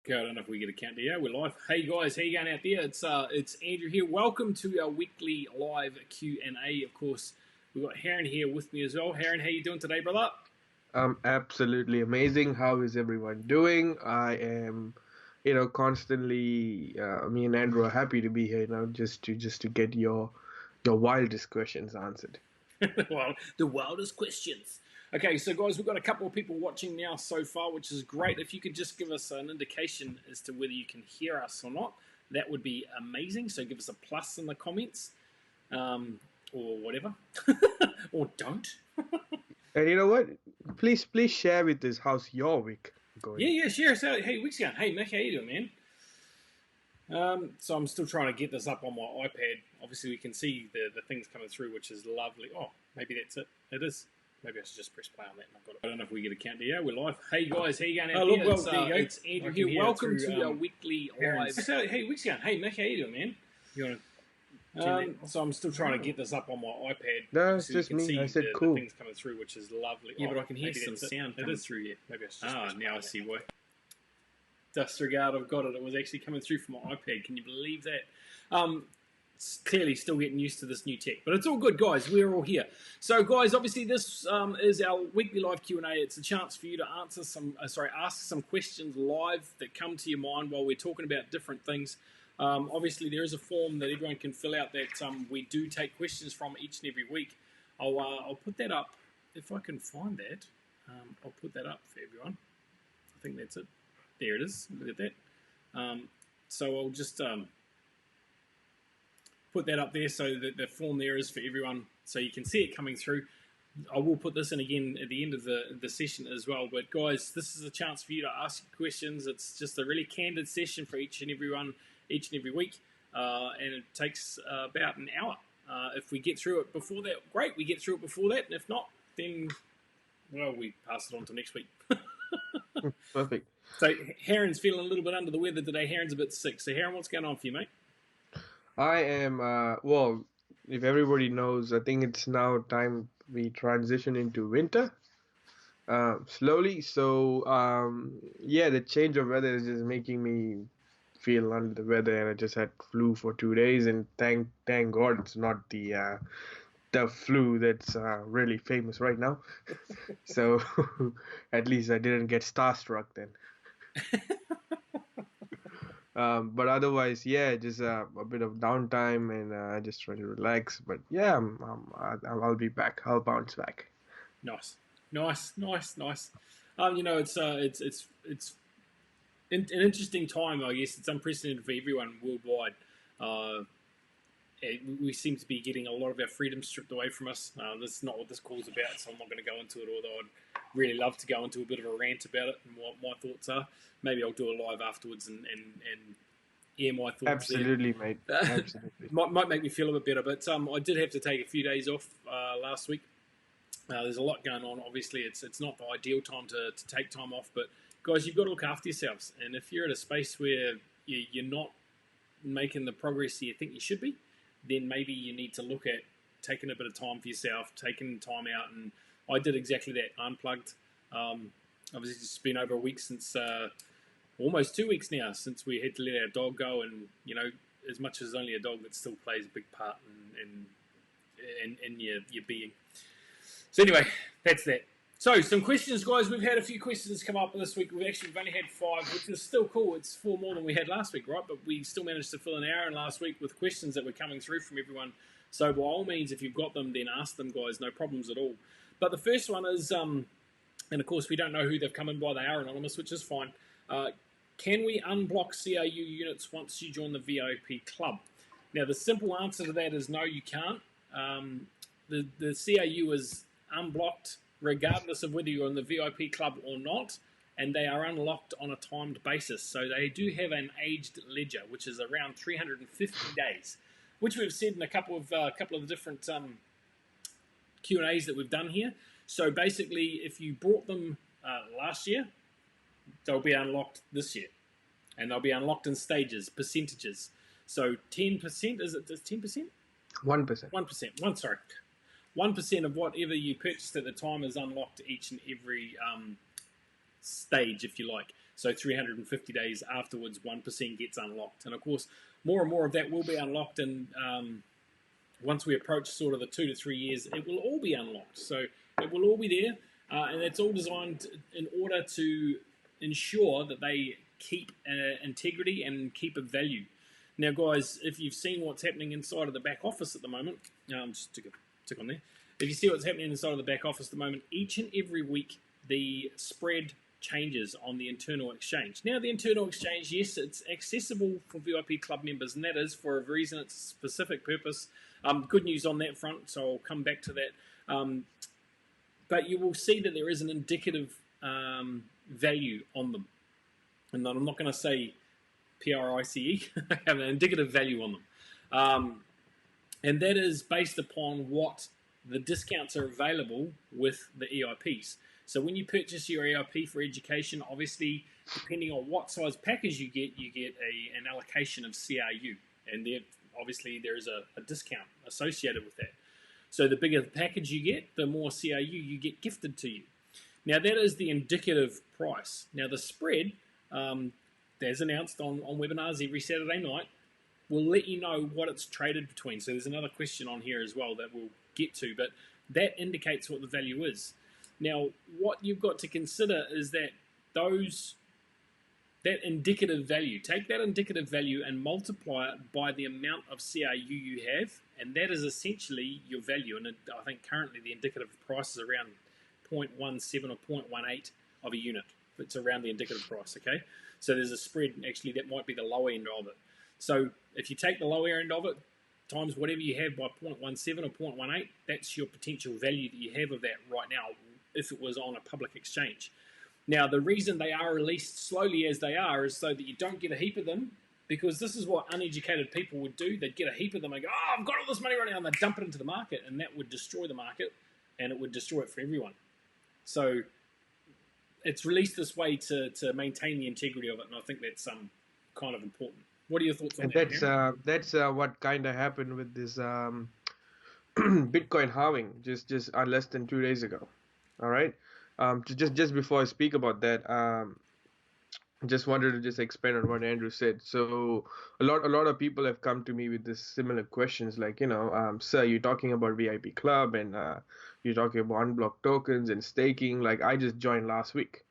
Okay, I don't know if we get a count. Yeah, we're live. Hey guys, how you going out there? It's Andrew here. Welcome to our weekly live Q&A. Of course, we've got Heron here with me as well. Heron, how you doing today, brother? Absolutely amazing. How is everyone doing? I am, constantly. Me and Andrew are happy to be here now, just to get your wildest questions answered. Well, the wildest questions. Okay, so guys, we've got a couple of people watching now so far, which is great. If you could just give us an indication as to whether you can hear us or not, that would be amazing. So give us a plus in the comments, or whatever, or don't. And you know what? Please share with us how's your week Yeah, going. yeah, share us out. Hey, week's going. Hey, Mick, how you doing, man? So I'm still trying to get this up on my iPad. Obviously, we can see the things coming through, which is lovely. Oh, maybe that's it. It is. Maybe I should just press play on that and I've got it. I don't know if we get a count. Yeah, we're live. Hey guys, how you going out there? Well, there you go. It's Andrew here. Welcome to our weekly live. So, hey, week's going. Hey, Mick, how you doing, man? You want to? So I'm still trying to get this up on my iPad. No, it's Obviously, we just can me. see I said the cool. things coming through, which is lovely. Yeah, oh, but I can hear maybe some that's sound it. coming Is. through yet. Maybe I should just Ah, now I see why. disregard, I've got it. It was actually coming through from my iPad. Can you believe that? Clearly still getting used to this new tech, but it's all good, guys. We're all here. So, guys, obviously this is our weekly live Q&A. It's a chance for you to answer ask some questions live that come to your mind while we're talking about different things. Obviously, there is a form that everyone can fill out that we do take questions from each and every week. I'll put that up if I can find that. I'll put that up for everyone. I think that's it. There it is. Look at that. So I'll just put that up there so that the form there is for everyone so you can see it coming through. I will put this in again at the end of the session as well. But guys, this is a chance for you to ask questions. It's just a really candid session for each and everyone, each and every week. And it takes about an hour. If we get through it before that, great, we get through it before that. And if not, then, well, we pass it on to next week. Perfect. So Heron's feeling a little bit under the weather today. Heron's a bit sick. So Heron, what's going on for you, mate? I am. Well, if everybody knows, I think it's now time we transition into winter. Slowly. So, yeah, the change of weather is just making me feel under the weather, and I just had flu for 2 days, and thank God it's not the flu that's really famous right now. So, at least I didn't get starstruck then. But otherwise, yeah, just a bit of downtime, and just trying to relax. But yeah, I'll be back. I'll bounce back. Nice, nice, nice, nice. It's an interesting time. I guess it's unprecedented for everyone worldwide. Uh, we seem to be getting a lot of our freedom stripped away from us. This is not what this call's about, so I'm not going to go into it. Although I'd really love to go into a bit of a rant about it and what my thoughts are. Maybe I'll do a live afterwards and air my thoughts Absolutely, mate. there. Absolutely. might make me feel a bit better. But I did have to take a few days off last week. There's a lot going on. Obviously, it's not the ideal time to take time off, but guys, you've got to look after yourselves. And if you're at a space where you're not making the progress that you think you should be, then maybe you need to look at taking a bit of time for yourself, taking time out. And I did exactly that, unplugged. Obviously, it's been over a week since, almost 2 weeks now, since we had to let our dog go. And, you know, as much as only a dog, that still plays a big part in your being. So anyway, that's that. So some questions, guys. We've had a few questions come up this week. We've only had 5, which is still cool. It's 4 more than we had last week, right? But we still managed to fill an hour in last week with questions that were coming through from everyone. So by all means, if you've got them, then ask them, guys. No problems at all. But the first one is, and of course we don't know who they've come in by. They are anonymous, which is fine. Can we unblock CRU units once you join the VIP club? Now, the simple answer to that is no, you can't. The CRU is unblocked regardless of whether you're in the VIP club or not, and they are unlocked on a timed basis. So they do have an aged ledger, which is around 350 days, which we've said in a couple of the different Q&As that we've done here. So basically, if you bought them last year, they'll be unlocked this year, and they'll be unlocked in stages, percentages. So 10%, is it 10%? 1%. 1%. Sorry. 1% of whatever you purchased at the time is unlocked each and every stage, if you like. So 350 days afterwards, 1% gets unlocked. And of course, more and more of that will be unlocked. And once we approach sort of the 2 to 3 years, it will all be unlocked. So it will all be there. And it's all designed in order to ensure that they keep integrity and keep a value. Now, guys, if you've seen what's happening inside of the back office at the moment, just tick on there. If you see what's happening inside of the back office at the moment, each and every week the spread changes on the internal exchange. Now, the internal exchange, yes, it's accessible for VIP club members, and that is for a reason. It's a specific purpose. Good news on that front, so I'll come back to that. But you will see that there is an indicative value on them. And I'm not going to say PRICE, have an indicative value on them. And that is based upon what the discounts are available with the EIPs. So when you purchase your EIP for education, obviously, depending on what size package you get an allocation of CRU. And obviously there is a discount associated with that. So the bigger the package you get, the more CRU you get gifted to you. Now that is the indicative price. Now the spread, as announced on webinars every Saturday night, will let you know what it's traded between. So there's another question on here as well that we'll get to, but that indicates what the value is. Now, what you've got to consider is that that indicative value, take that indicative value and multiply it by the amount of CRU you have, and that is essentially your value. And I think currently the indicative price is around 0.17 or 0.18 of a unit. It's around the indicative price, okay? So there's a spread, actually, that might be the lower end of it. So if you take the lower end of it, times whatever you have by 0.17 or 0.18, that's your potential value that you have of that right now if it was on a public exchange. Now, the reason they are released slowly as they are is so that you don't get a heap of them, because this is what uneducated people would do. They'd get a heap of them and go, oh, I've got all this money right now, and they'd dump it into the market, and that would destroy the market, and it would destroy it for everyone. So it's released this way to maintain the integrity of it, and I think that's kind of important. What are your thoughts on that? That's what kind of happened with this Bitcoin halving just less than 2 days ago. All right. Just before I speak about that, just wanted to just expand on what Andrew said. So a lot of people have come to me with this similar questions, like, sir, you're talking about VIP Club and you're talking about unblocked tokens and staking. Like, I just joined last week.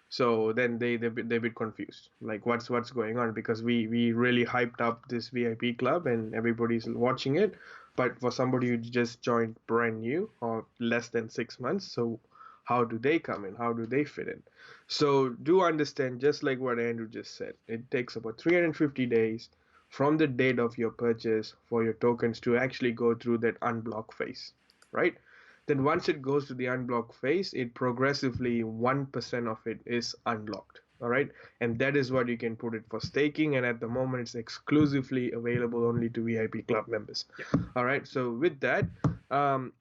So then they're a bit confused, like what's going on, because we really hyped up this VIP Club and everybody's watching it. But for somebody who just joined brand new or less than 6 months, so how do they come in? How do they fit in? So do understand, just like what Andrew just said, it takes about 350 days from the date of your purchase for your tokens to actually go through that unblock phase, right? Then once it goes to the unblock phase, it progressively 1% of it is unlocked. All right, and that is what you can put it for staking, and at the moment it's exclusively available only to VIP Club members. Yeah. All right, so with that,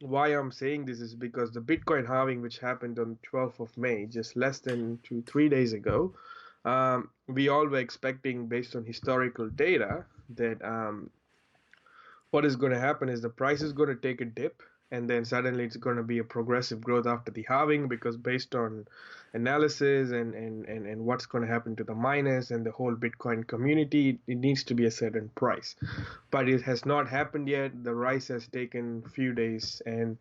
why I'm saying this is because the Bitcoin halving, which happened on 12th of May, just less than 2-3 days ago, we all were expecting, based on historical data, that what is going to happen is the price is going to take a dip, and then suddenly it's going to be a progressive growth after the halving, because based on analysis and what's going to happen to the miners and the whole Bitcoin community, it needs to be a certain price. But it has not happened yet. The rise has taken a few days, and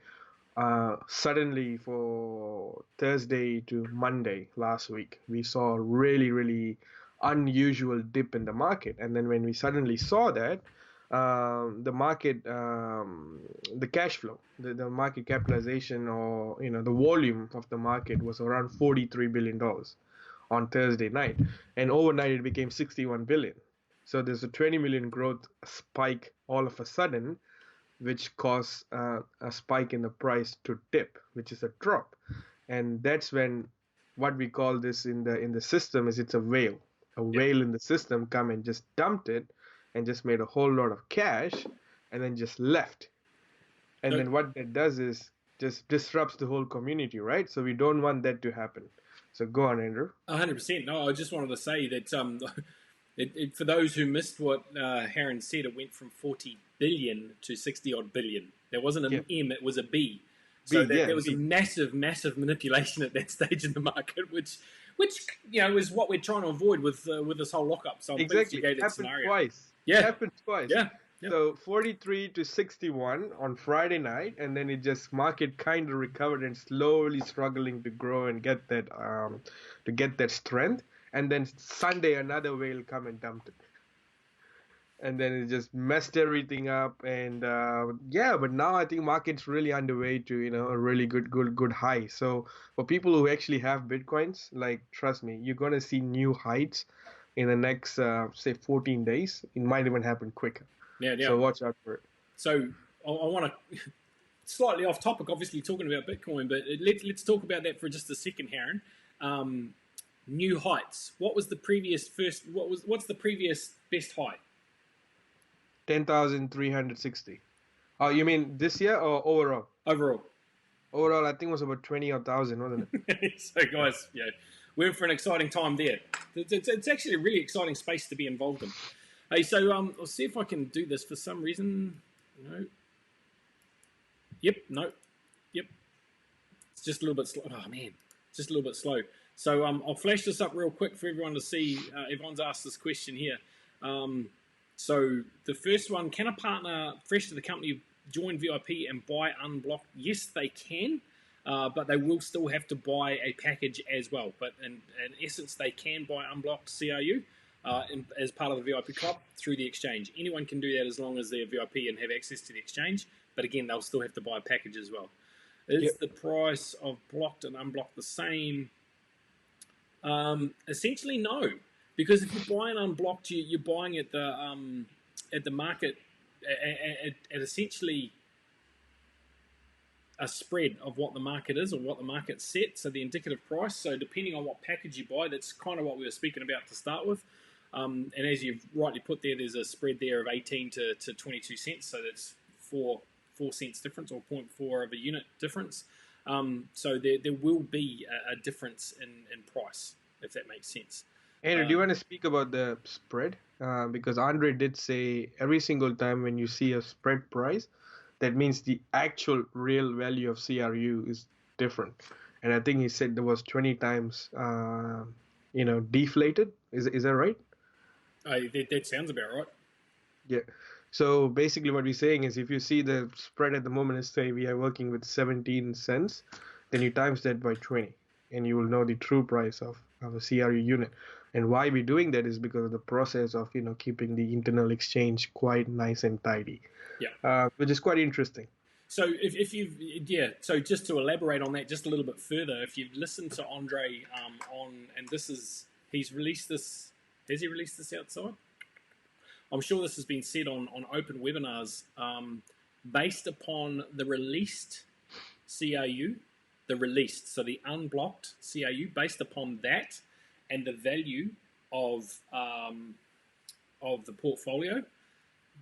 suddenly for Thursday to Monday last week, we saw a really, really unusual dip in the market. And then when we suddenly saw that, the market, the cash flow, the market capitalization, or the volume of the market was around $43 billion on Thursday night, and overnight it became 61 billion. So there's a 20 million growth spike all of a sudden, which caused a spike in the price to dip, which is a drop. And that's when what we call this in the system is it's a whale. A whale in the system come and just dumped it and just made a whole lot of cash and then just left. And then what that does is just disrupts the whole community, right? So we don't want that to happen. So go on, Andrew. 100%. No, I just wanted to say that for those who missed what Heron said, it went from 40 billion to 60 odd billion. There wasn't an M, it was a B. So there was a massive, massive manipulation at that stage in the market, which which is what we're trying to avoid with this whole lockup. So I'm pleased you Exactly. gave that Happened scenario. twice. Yeah, Happened twice. yeah, yeah. So 43 to 61 on Friday night, and then it just market kind of recovered and slowly struggling to grow and get that strength. And then Sunday another whale come and dumped it, and then it just messed everything up. And yeah, but now I think market's really underway to a really good high. So for people who actually have bitcoins, like, trust me, you're gonna see new heights in the next say 14 days. It might even happen quicker. Yeah, yeah. So watch out for it. So I want to slightly off topic, obviously talking about Bitcoin, but let's talk about that for just a second, Harren. New heights. What's the previous best height? 10,360. Oh, you mean this year or overall? Overall. Overall, I think it was about 20,000, wasn't it? So, guys, we're in for an exciting time there. It's actually a really exciting space to be involved in. Hey, so I'll see if I can do this for some reason. No. Yep. It's just a little bit slow. Oh man, it's just a little bit slow. So I'll flash this up real quick for everyone to see. Everyone's asked this question here. So the first one: can a partner fresh to the company join VIP and buy unblocked? Yes, they can, but they will still have to buy a package as well. But in essence, they can buy unblocked CRU as part of the VIP club through the exchange. Anyone can do that as long as they're VIP and have access to the exchange. But again, they'll still have to buy a package as well. Is the price of blocked and unblocked the same? Essentially, no. Because if you're buying unblocked, you're buying at the market at essentially a spread of what the market is or what the market sets, so the indicative price. So depending on what package you buy, that's kind of what we were speaking about to start with. And as you've rightly put there, there's a spread there of 18 to 22 cents, so that's 4 cents difference, or 0.4 of a unit difference. So there will be a difference in price, if that makes sense. Andrew, do you want to speak about the spread? Because Andre did say every single time when you see a spread price, that means the actual real value of CRU is different. And I think he said there was 20 times, deflated. Is that right? That sounds about right. Yeah. So basically what we're saying is if you see the spread at the moment, let's say we are working with 17 cents, then you times that by 20, and you will know the true price of a CRU unit. And why we're doing that is because of the process of keeping the internal exchange quite nice and tidy. Yeah. Which is quite interesting. So so just to elaborate on that just a little bit further, if you've listened to Andre he's released this. Has he released this outside? I'm sure this has been said on open webinars, based upon the released CRU, so the unblocked CRU, based upon that and the value of the portfolio,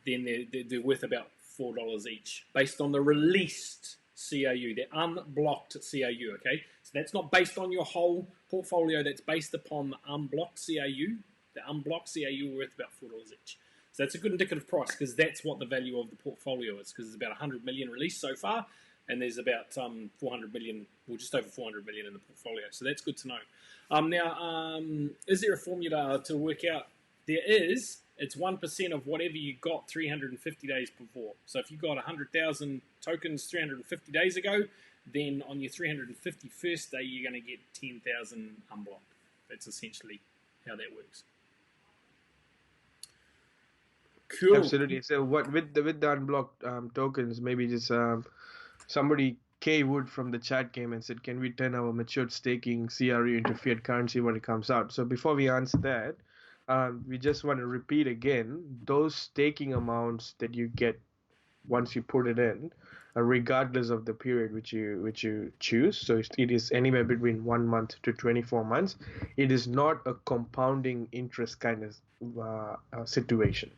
then they're worth about $4 each, based on the released CRU, the unblocked CRU, okay? So that's not based on your whole portfolio, that's based upon the unblocked CRU. The unblocked CRU worth about $4 each. So that's a good indicative price, because that's what the value of the portfolio is, because there's about 100 million released so far, and there's about 400 million, well, just over 400 million in the portfolio. So that's good to know. Now, is there a formula to work out? There is. It's 1% of whatever you got 350 days before. So if you got 100,000 tokens 350 days ago, then on your 351st day, you're going to get 10,000 unblocked. That's essentially how that works. Cool. Absolutely. So what with the unblocked tokens, maybe just somebody K Wood from the chat came and said, can we turn our matured staking CRU into fiat currency when it comes out? So before we answer that, we just want to repeat again, those staking amounts that you get once you put it in, regardless of the period which you choose. So it is anywhere between 1 month to 24 months. It is not a compounding interest kind of situation.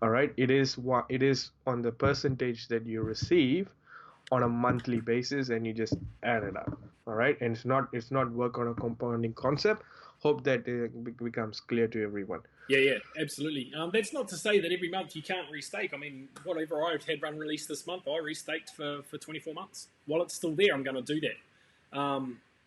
All right, it is on the percentage that you receive on a monthly basis, and you just add it up. All right, and it's not work on a compounding concept. Hope that becomes clear to everyone. Yeah, absolutely. That's not to say that every month you can't restake. I mean, whatever I've had run release this month, I restaked for 24 months. While it's still there, I'm going to do that.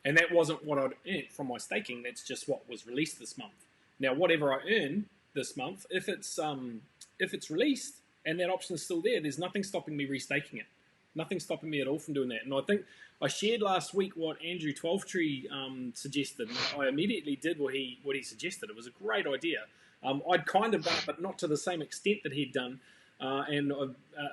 And that wasn't what I'd earned from my staking. That's just what was released this month. Now, whatever I earn this month, if it's released and that option is still there, there's nothing stopping me restaking it. Nothing stopping me at all from doing that. And I think I shared last week what Andrew Twelvetree suggested. I immediately did what he suggested. It was a great idea. I'd kind of done it, but not to the same extent that he'd done. And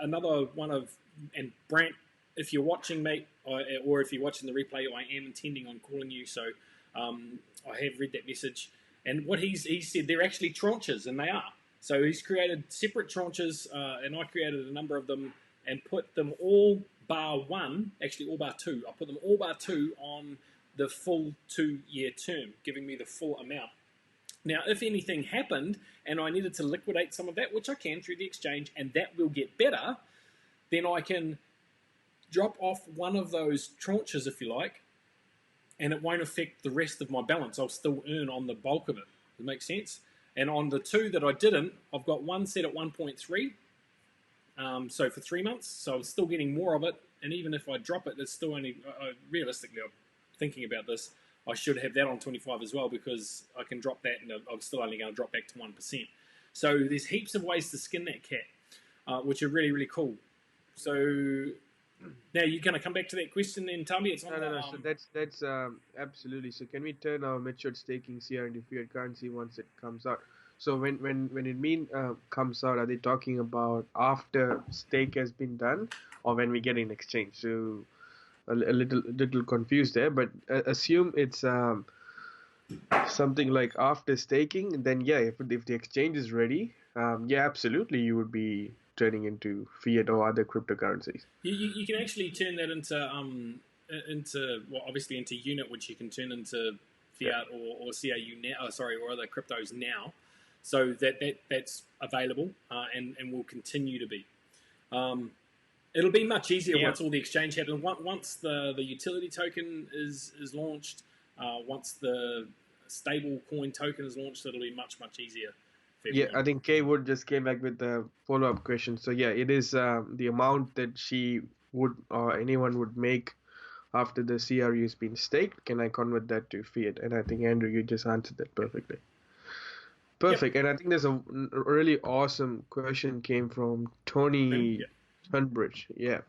another one of, and Brant, if you're watching, mate, or if you're watching the replay, I am intending on calling you. So I have read that message. And what he said, they're actually tranches, and they are. So he's created separate tranches, and I created a number of them and put them all bar one, actually all bar two. I put them all bar two on the full 2-year term, giving me the full amount. Now, if anything happened and I needed to liquidate some of that, which I can through the exchange, and that will get better, then I can drop off one of those tranches, if you like, and it won't affect the rest of my balance. I'll still earn on the bulk of it. Does that make sense? And on the two that I didn't, I've got one set at 1.3. So for 3 months, so I'm still getting more of it. And even if I drop it, it's still only, realistically, I'm thinking about this, I should have that on 25 as well, because I can drop that and I'm still only going to drop back to 1%. So there's heaps of ways to skin that cat, which are really, really cool. So now you're going to come back to that question then, Tommy? It's on No. So that's absolutely. So can we turn our matured staking CR into fiat currency once it comes out? So when it comes out, are they talking about after stake has been done, or when we get in exchange? So a little confused there, but assume it's something like after staking. Then yeah, if the exchange is ready, yeah, absolutely, you would be turning into fiat or other cryptocurrencies. You can actually turn that into obviously into unit, which you can turn into fiat or CAU now. Or other cryptos now. So that's available and will continue to be. It'll be much easier once all the exchange happens. Once the utility token is launched, once the stable coin token is launched, it'll be much easier. Yeah, I think Kay Wood just came back with the follow-up question. So yeah, it is the amount that she would or anyone would make after the CRU has been staked. Can I convert that to fiat? And I think Andrew, you just answered that perfectly. Perfect. Yep. And I think there's a really awesome question came from Tony Tunbridge. Yeah.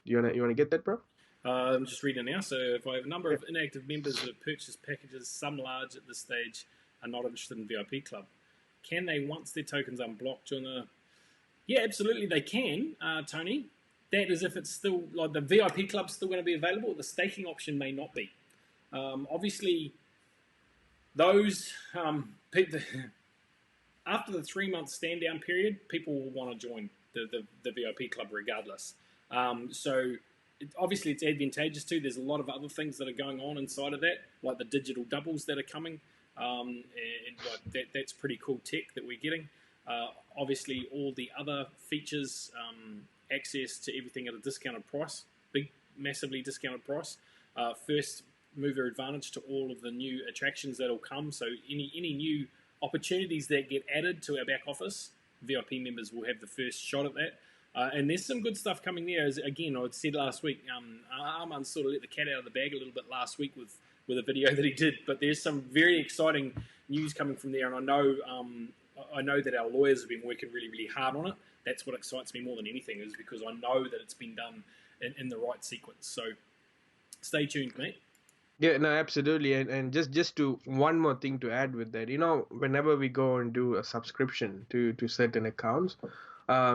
You wanna get that, bro? I'm just reading now. So if I have a number of inactive members that purchase packages, some large at this stage, are not interested in VIP Club, can they, once their tokens unblocked, join the... Yeah, absolutely they can, Tony. That is if it's still... Like the VIP Club's still going to be available. The staking option may not be. Obviously, those... people, after the 3-month stand-down period, people will want to join the VIP Club regardless. So... Obviously, it's advantageous too. There's a lot of other things that are going on inside of that, like the digital doubles that are coming, and like that's pretty cool tech that we're getting. Obviously, all the other features, access to everything at a discounted price, massively discounted price. First mover advantage to all of the new attractions that'll come. So any new opportunities that get added to our back office, VIP members will have the first shot at that. And there's some good stuff coming there. As again, I said last week, Arman sort of let the cat out of the bag a little bit last week with a video that he did. But there's some very exciting news coming from there, and I know that our lawyers have been working really, really hard on it. That's what excites me more than anything, is because I know that it's been done in the right sequence. So stay tuned, mate. Yeah, no, absolutely. And just to one more thing to add with that, whenever we go and do a subscription to certain accounts,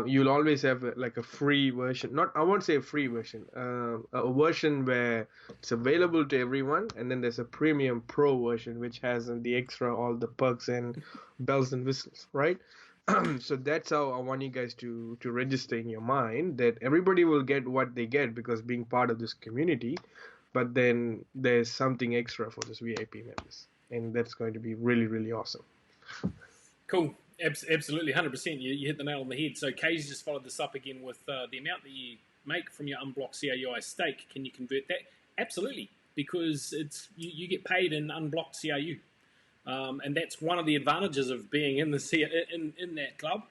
you'll always have like a free version. I won't say a free version, a version where it's available to everyone, and then there's a premium pro version which has the extra, all the perks and bells and whistles, right? So that's how I want you guys to register in your mind that everybody will get what they get because being part of this community, but then there's something extra for this VIP members, and that's going to be really, really awesome. Cool. Absolutely, 100%. You hit the nail on the head. So Kay's just followed this up again with the amount that you make from your unblocked CAUI stake. Can you convert that? Absolutely, because it's you get paid in unblocked CAU, and that's one of the advantages of being in the in that club.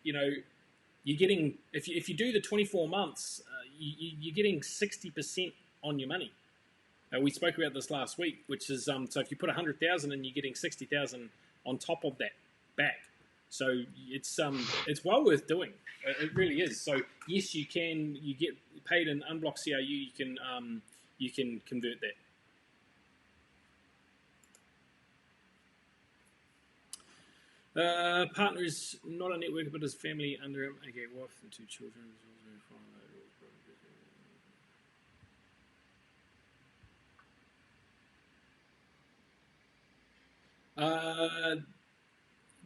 You're getting if you do the 24 months, you're getting 60% on your money. We spoke about this last week, which is so if you put 100,000 and you're getting 60,000 on top of that back. So it's well worth doing. It really is. So yes, you get paid in unblocked CRU. You can convert that. Partner is not a networker, but his family under him. Okay, wife and 2 children.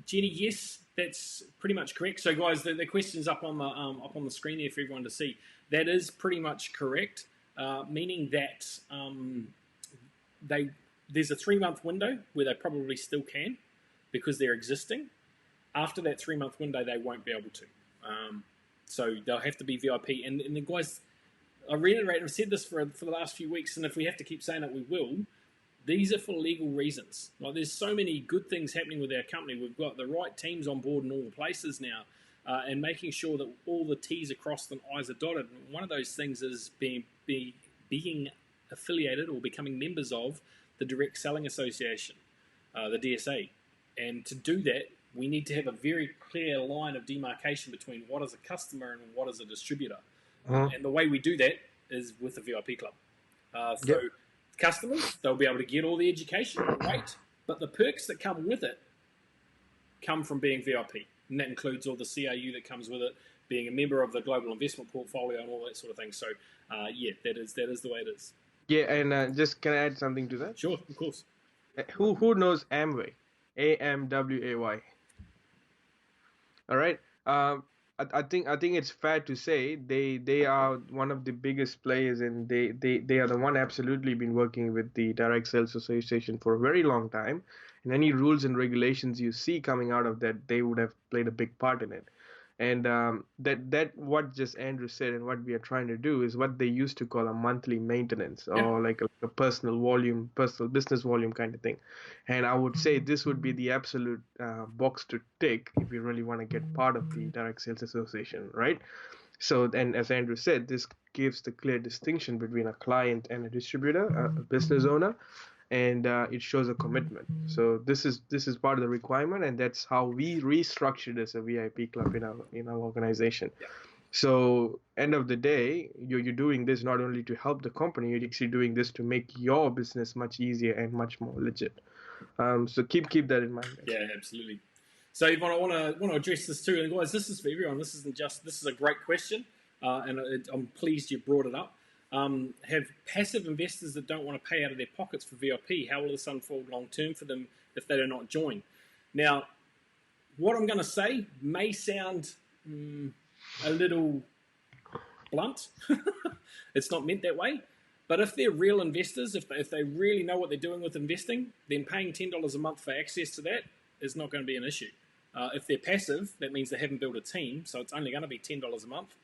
Jenny, yes, that's pretty much correct. So, guys, the question's up on the screen there for everyone to see. That is pretty much correct, meaning that there's a 3-month window where they probably still can because they're existing. After that 3-month window, they won't be able to. So they'll have to be VIP. And the guys, I reiterate, I've said this for the last few weeks, and if we have to keep saying it, we will. These are for legal reasons. Like, there's so many good things happening with our company. We've got the right teams on board in all the places now, and making sure that all the T's are crossed and I's are dotted. And one of those things is being affiliated or becoming members of the Direct Selling Association, the DSA. And to do that, we need to have a very clear line of demarcation between what is a customer and what is a distributor. And the way we do that is with the VIP club. Customers, they'll be able to get all the education, great, but the perks that come with it come from being VIP, and that includes all the CRU that comes with it, being a member of the global investment portfolio and all that sort of thing. So, that is the way it is. Yeah, and just can I add something to that? Sure, of course. Who knows Amway? AMWAY. All right. I think it's fair to say they are one of the biggest players, and they are the one absolutely been working with the Direct Sales Association for a very long time. And any rules and regulations you see coming out of that, they would have played a big part in it. And that what just Andrew said and what we are trying to do is what they used to call a monthly maintenance, or like a personal business volume kind of thing. And I would say this would be the absolute box to tick if you really want to get part of the Direct Sales Association, right? So, and as Andrew said, this gives the clear distinction between a client and a distributor, a business owner, and it shows a commitment. So this is part of the requirement, and that's how we restructured as a VIP club in our organization. So end of the day, you're doing this not only to help the company, you're actually doing this to make your business much easier and much more legit. So keep that in mind. Yeah, absolutely. So Yvonne, I want to address this too, and guys, this is for everyone. This is a great question, and I'm pleased you brought it up. Have passive investors that don't want to pay out of their pockets for VIP, how will this unfold long term for them if they do not join? Now, what I'm going to say may sound a little blunt. It's not meant that way. But if they're real investors, if they really know what they're doing with investing, then paying $10 a month for access to that is not going to be an issue. If they're passive, that means they haven't built a team, so it's only going to be $10 a month.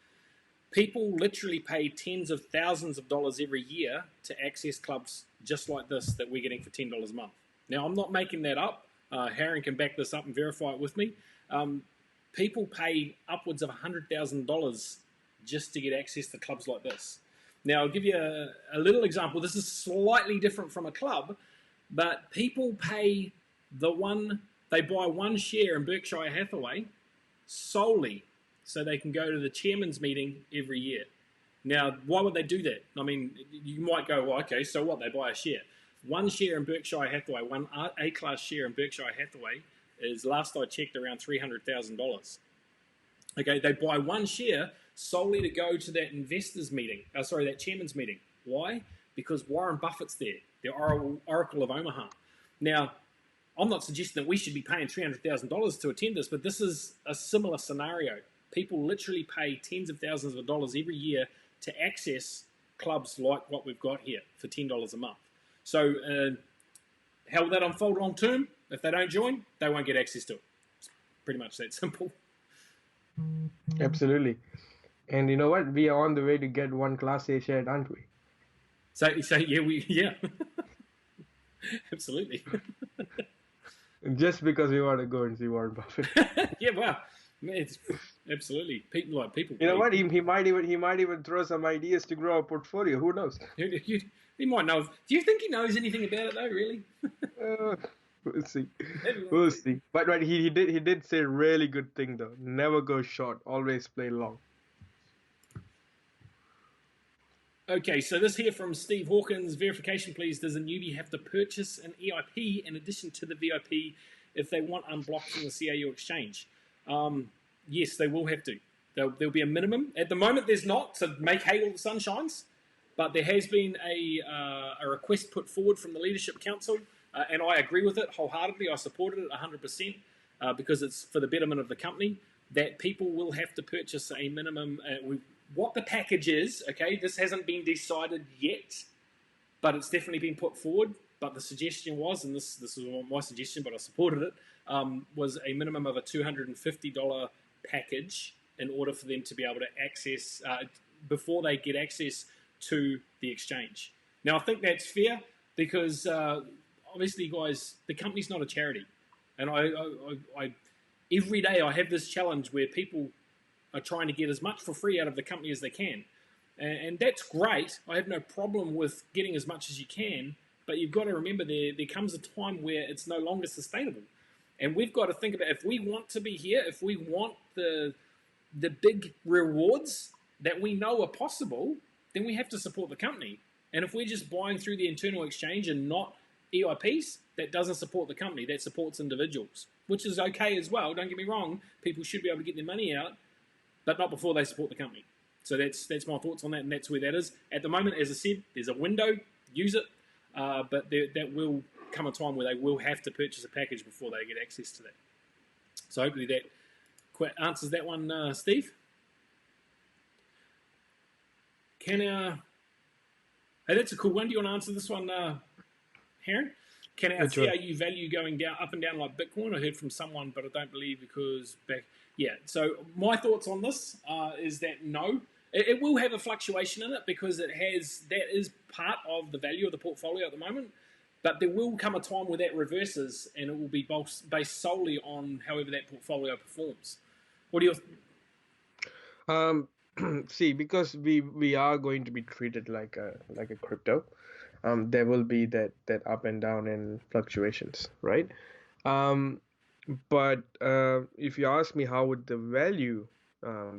People literally pay tens of thousands of dollars every year to access clubs just like this that we're getting for $10 a month. Now, I'm not making that up. Harren can back this up and verify it with me. People pay upwards of $100,000 just to get access to clubs like this. Now, I'll give you a little example. This is slightly different from a club, but people pay they buy one share in Berkshire Hathaway solely so they can go to the chairman's meeting every year. Now, why would they do that? I mean, you might go, well, okay, so what? They buy a share. One share in Berkshire Hathaway, one A-class share in Berkshire Hathaway is, last I checked, around $300,000. Okay, they buy one share solely to go to that investors meeting, that chairman's meeting. Why? Because Warren Buffett's there, the Oracle of Omaha. Now, I'm not suggesting that we should be paying $300,000 to attend this, but this is a similar scenario. People literally pay tens of thousands of dollars every year to access clubs like what we've got here for $10 a month. So how will that unfold long term? If they don't join, they won't get access to it. It's pretty much that simple. Absolutely. And you know what? We are on the way to get one Class A share, aren't we? So yeah. Absolutely. Just because we want to go and see Warren Buffett. Yeah, well, It's absolutely people like people. You know what? He might even throw some ideas to grow our portfolio. Who knows? He might know. Do you think he knows anything about it though? Really? Uh, we'll see. Maybe we'll We'll see. see. But he did say a really good thing though. Never go short. Always play long. Okay, so this here from Steve Hawkins. Verification, please. Does a newbie have to purchase an EIP in addition to the VIP if they want unblocked from the CAU exchange? Yes, they will have to. There'll be a minimum. At the moment, there's not, so make hay while the sun shines. But there has been a request put forward from the Leadership Council, and I agree with it wholeheartedly. I supported it 100% because it's for the betterment of the company, that people will have to purchase a minimum. What the package is, okay, this hasn't been decided yet, but it's definitely been put forward. But the suggestion was, and this was my suggestion, but I supported it, was a minimum of a $250 package in order for them to be able to access, before they get access to the exchange. Now, I think that's fair because obviously, guys, the company's not a charity. And I every day I have this challenge where people are trying to get as much for free out of the company as they can. And that's great. I have no problem with getting as much as you can, but you've got to remember there comes a time where it's no longer sustainable. And we've got to think about if we want to be here, if we want the big rewards that we know are possible, then we have to support the company. And if we're just buying through the internal exchange and not EIPs, that doesn't support the company. That supports individuals, which is okay as well. Don't get me wrong. People should be able to get their money out, but not before they support the company. So that's my thoughts on that, and that's where that is. At the moment, as I said, there's a window, use it, but that will come a time where they will have to purchase a package before they get access to that. So hopefully that answers that one, Steve. Hey, that's a cool one. Do you want to answer this one, Heron? Can our CRU value going down, up and down like Bitcoin? I heard from someone, but I don't believe because back. Yeah. So my thoughts on this is that no, it will have a fluctuation in it because that is part of the value of the portfolio at the moment. But there will come a time where that reverses, and it will be based solely on however that portfolio performs. What do you? See, because we are going to be treated like a crypto. There will be that up and down and fluctuations, right? But if you ask me how would the value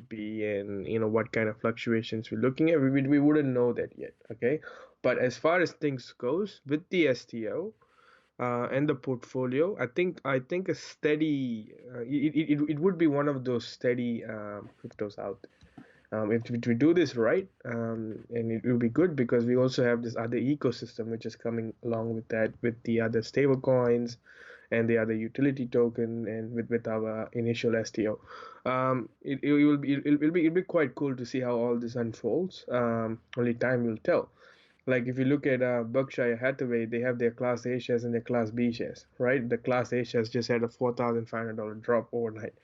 be and what kind of fluctuations we're looking at, we wouldn't know that yet, okay? But as far as things goes with the STO and the portfolio, I think a steady it would be one of those steady cryptos out there. If we do this right, and it will be good because we also have this other ecosystem which is coming along with that, with the other stable coins and the other utility token, and with our initial STO. It'll be quite cool to see how all this unfolds. Only time will tell. Like if you look at Berkshire Hathaway, they have their Class A shares and their Class B shares, right? The Class A shares just had a $4,500 drop overnight,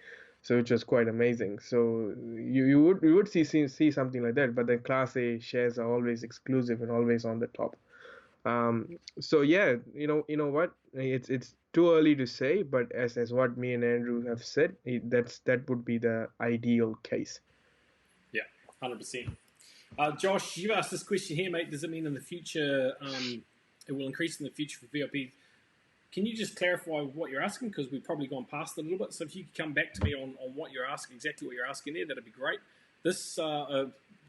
so which was quite amazing. So you would see something like that, but the Class A shares are always exclusive and always on the top. So yeah, you know what? It's too early to say, but as what me and Andrew have said, that would be the ideal case. Yeah, 100%. Josh, you've asked this question here, mate. Does it mean in the future it will increase in the future for VIP? Can you just clarify what you're asking? Because we've probably gone past it a little bit. So if you could come back to me on what you're asking, exactly what you're asking there, that'd be great. This,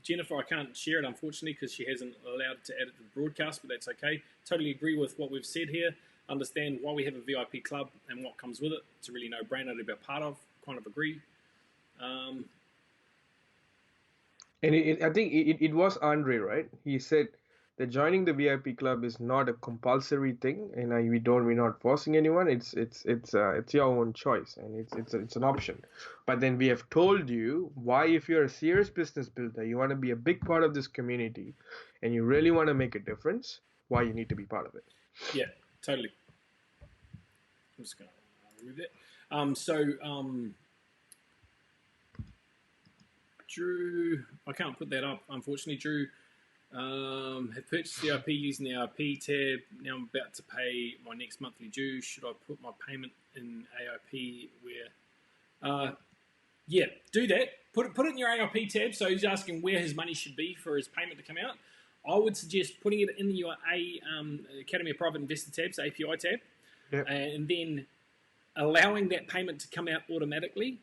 Jennifer, I can't share it, unfortunately, because she hasn't allowed to add it to the broadcast, but that's okay. Totally agree with what we've said here. Understand why we have a VIP club and what comes with it. It's a really no-brainer to be a part of. Kind of agree. And I think it was Andre, right? He said that joining the VIP club is not a compulsory thing, and we're not forcing anyone. It's your own choice, and it's an option. But then we have told you why, if you're a serious business builder, you want to be a big part of this community, and you really want to make a difference, why you need to be part of it. Yeah, totally. I'm just going to remove that. Drew, I can't put that up, unfortunately. Drew, have purchased the IP using the IP tab. Now I'm about to pay my next monthly due. Should I put my payment in AIP where? Yeah, do that. Put it in your ARP tab. So he's asking where his money should be for his payment to come out. I would suggest putting it in your Academy of Private Investor tab, so API tab, Yeah. and then allowing that payment to come out automatically.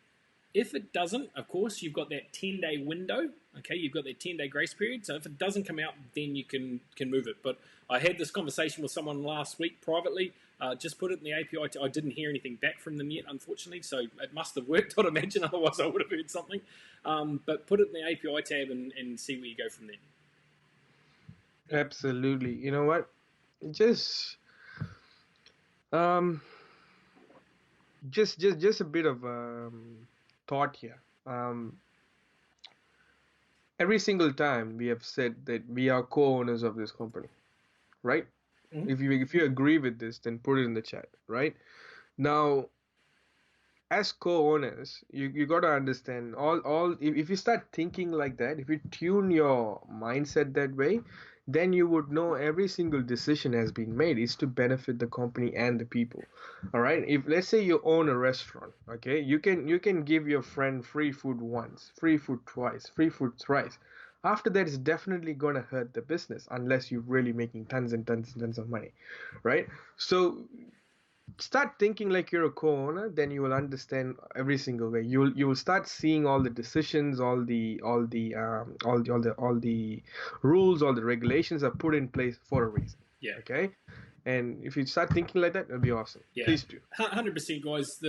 If it doesn't, of course, you've got that 10-day window. Okay, you've got that 10-day grace period. So if it doesn't come out, then you can move it. But I had this conversation with someone last week privately. Just put it in the API. I didn't hear anything back from them yet, unfortunately. So it must have worked, I'd imagine. Otherwise, I would have heard something. But put it in the API tab and see where you go from there. Absolutely. You know what? Just um just a bit of thought here. Every single time we have said that we are co-owners of this company, right? Mm-hmm. If you agree with this, then put it in the chat, right? Now, as co-owners, you got to understand all if you start thinking like that, if you tune your mindset that way, then you would know every single decision has been made is to benefit the company and the people. All right, if let's say you own a restaurant, okay, you can give your friend free food once, free food twice, free food thrice. After that, it's definitely going to hurt the business unless you're really making tons and tons and tons of money, right? So start thinking like you're a co-owner, then you will understand every single way. You will start seeing all the decisions, all the rules, all the regulations are put in place for a reason. Yeah. Okay, and if you start thinking like that, it'll be awesome. Yeah. Please do. 100%, guys.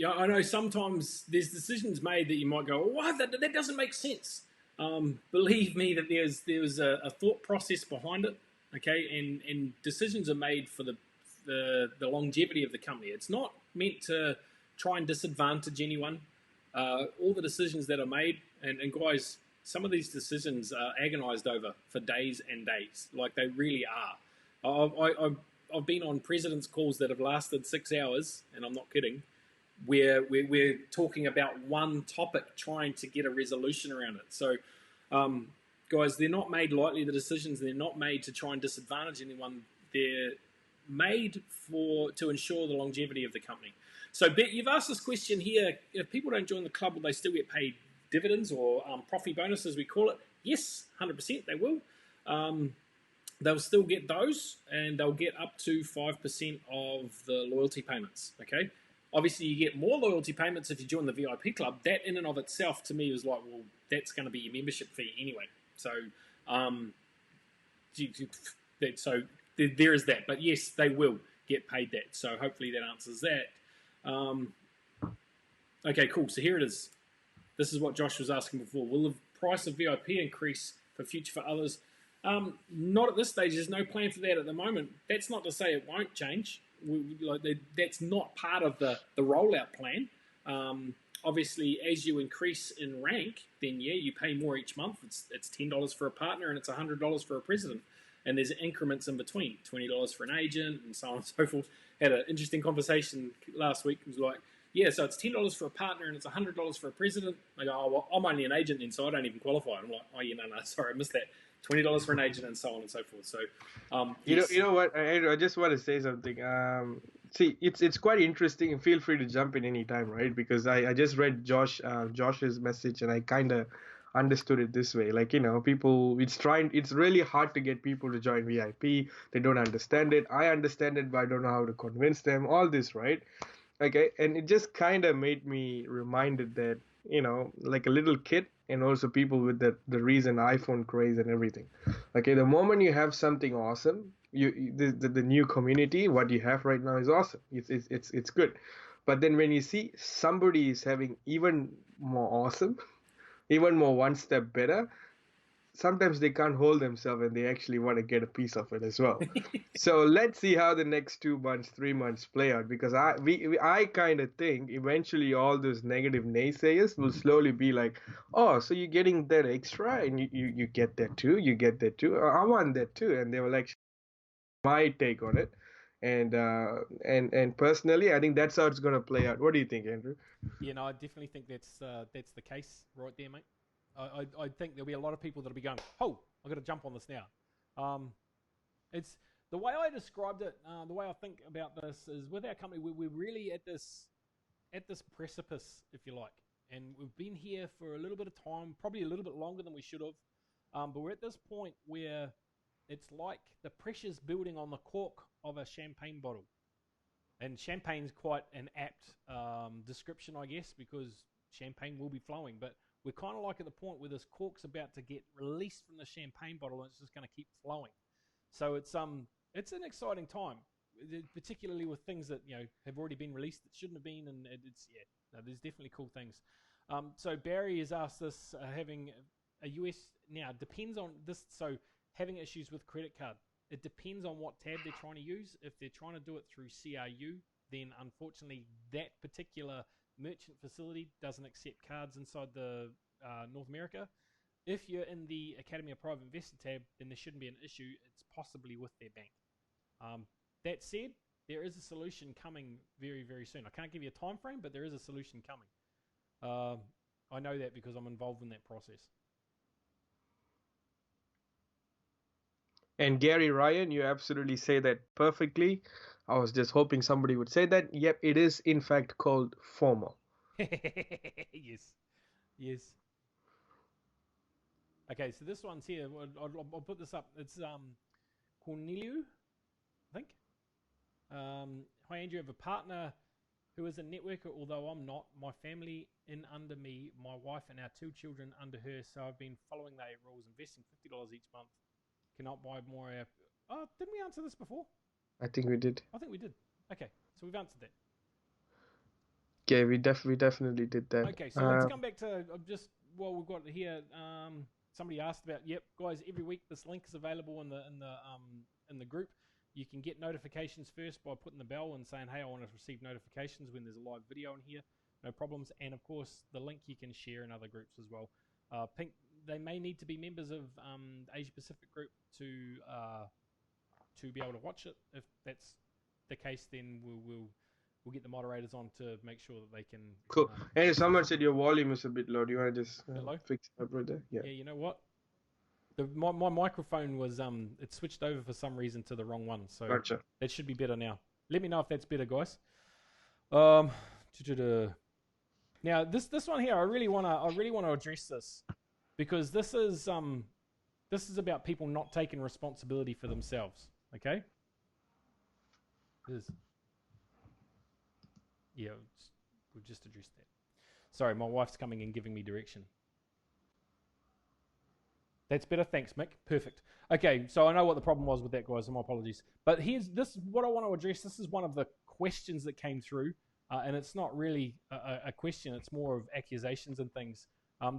I know sometimes there's decisions made that you might go, "What? That doesn't make sense." Believe me, that there's a thought process behind it. Okay, and decisions are made for the longevity of the company. It's not meant to try and disadvantage anyone. All the decisions that are made, and guys, some of these decisions are agonized over for days and days. Like they really are. I've been on president's calls that have lasted 6 hours, and I'm not kidding, where we're talking about one topic, trying to get a resolution around it. So, guys, they're not made lightly, the decisions. They're not made to try and disadvantage anyone. They're made to ensure the longevity of the company. So, Bet, you've asked this question here. If people don't join the club, will they still get paid dividends or profit bonus, as we call it? Yes, 100% they will. They'll still get those, and they'll get up to 5% of the loyalty payments, okay? Obviously, you get more loyalty payments if you join the VIP club. That in and of itself, to me, was like, well, that's going to be your membership fee anyway. So, there is that. But yes, they will get paid that. So hopefully that answers that. Okay, cool. So here it is. This is what Josh was asking before. Will the price of VIP increase for future for others? Not at this stage. There's no plan for that at the moment. That's not to say it won't change. That's not part of the rollout plan. Obviously, as you increase in rank, then yeah, you pay more each month. It's $10 for a partner and it's $100 for a president. And there's increments in between, $20 for an agent and so on and so forth. Had an interesting conversation last week. It was like, yeah, so it's $10 for a partner and it's $100 for a president. I go, oh, well, I'm only an agent then, so I don't even qualify. I'm like, oh, yeah, no, sorry, I missed that. $20 for an agent and so on and so forth. So, yes. You know what, Andrew, I just want to say something. See, it's quite interesting, and feel free to jump in any time, right? Because I just read Josh's message, and I kind of understood it this way. Like, people, it's really hard to get people to join VIP. They don't understand it. I understand it, but I don't know how to convince them. All this, right? Okay, and it just kind of made me reminded that, like a little kid, and also people with the reason iPhone craze and everything. Okay, the moment you have something awesome, the new community, what you have right now is awesome. It's good. But then when you see somebody is having even more awesome, even more one step better, sometimes they can't hold themselves and they actually want to get a piece of it as well. So let's see how the next 2 months, 3 months play out, because I kind of think eventually all those negative naysayers will slowly be like, oh, so you're getting that extra and you get that too, you get that too. I want that too, and they will actually my take on it. And personally, I think that's how it's gonna play out. What do you think, Andrew? Yeah, no, I definitely think that's the case right there, mate. I think there'll be a lot of people that'll be going, oh, I've got to jump on this now. It's the way I described it. The way I think about this is with our company, we're really at this precipice, if you like. and we've been here for a little bit of time, probably a little bit longer than we should have. But we're at this point where it's like the pressure's building on the cork of a champagne bottle. And champagne's quite an apt description, I guess, because champagne will be flowing. But we're kind of like at the point where this cork's about to get released from the champagne bottle, and it's just going to keep flowing. So it's an exciting time, particularly with things that have already been released that shouldn't have been, and there's definitely cool things. So Barry has asked us, having a US now depends on this. So having issues with credit card, it depends on what tab they're trying to use. If they're trying to do it through CRU, then unfortunately that particular merchant facility doesn't accept cards inside the North America. If you're in the Academy of Private Investor tab, then there shouldn't be an issue. It's possibly with their bank. That said, there is a solution coming very, very soon. I can't give you a time frame, but there is a solution coming. I know that because I'm involved in that process. And Gary Ryan, you absolutely say that perfectly. I was just hoping somebody would say that. Yep, it is in fact called FOMO. Yes. Okay, so this one's here. I'll put this up. It's Cornelio, I think. Hi, Andrew. I have a partner who is a networker, although I'm not. My family in under me, my wife and our 2 children under her. So I've been following the 8 rules, investing $50 each month. Cannot buy more. Oh, didn't we answer this before? I think we did. I think we did. Okay, so we've answered that. Yeah, we definitely did that. Okay, so let's come back to just what we've got here. Somebody asked about. Yep, guys. Every week this link is available in the group. You can get notifications first by putting the bell and saying, "Hey, I want to receive notifications when there's a live video in here." No problems. And of course, the link you can share in other groups as well. Pink. They may need to be members of the Asia Pacific group to be able to watch it. If that's the case, then we'll get the moderators on to make sure that they can. Cool. And someone said your volume is a bit low. Do you want to just fix it up right there? Yeah. You know what? My microphone was it switched over for some reason to the wrong one, so gotcha. That should be better now. Let me know if that's better, guys. Now this one here, I really want to address this. Because this is about people not taking responsibility for themselves. Okay. Yeah, we've just addressed that. Sorry, my wife's coming and giving me direction. That's better. Thanks, Mick. Perfect. Okay, so I know what the problem was with that, guys, so my apologies. But this is what I want to address. This is one of the questions that came through, and it's not really a question. It's more of accusations and things.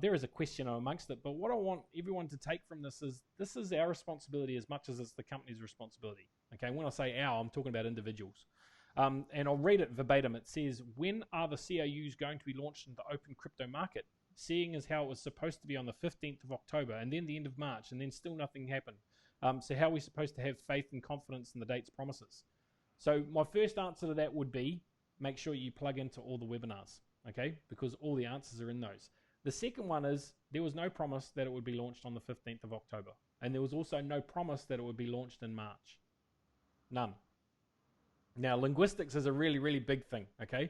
There is a question amongst it, but what I want everyone to take from this is our responsibility as much as it's the company's responsibility. Okay, when I say our, I'm talking about individuals. And I'll read it verbatim. It says, when are the CRUs going to be launched in the open crypto market? Seeing as how it was supposed to be on the 15th of October and then the end of March, and then still nothing happened. So how are we supposed to have faith and confidence in the date's promises? So my first answer to that would be, make sure you plug into all the webinars, okay? Because all the answers are in those. The second one is, there was no promise that it would be launched on the 15th of October. And there was also no promise that it would be launched in March. None. Now, linguistics is a really, really big thing, okay?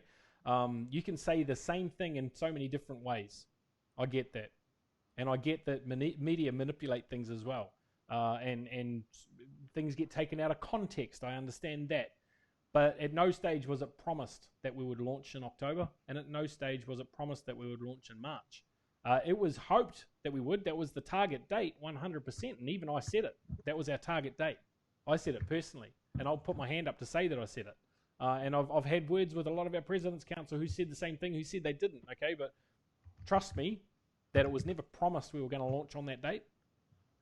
You can say the same thing in so many different ways. I get that. And I get that media manipulate things as well. And things get taken out of context. I understand that. But at no stage was it promised that we would launch in October, and at no stage was it promised that we would launch in March. It was hoped that we would. That was the target date, 100%, and even I said it. That was our target date. I said it personally, and I'll put my hand up to say that I said it. And I've had words with a lot of our President's Council who said the same thing, who said they didn't, okay? But trust me that it was never promised we were going to launch on that date,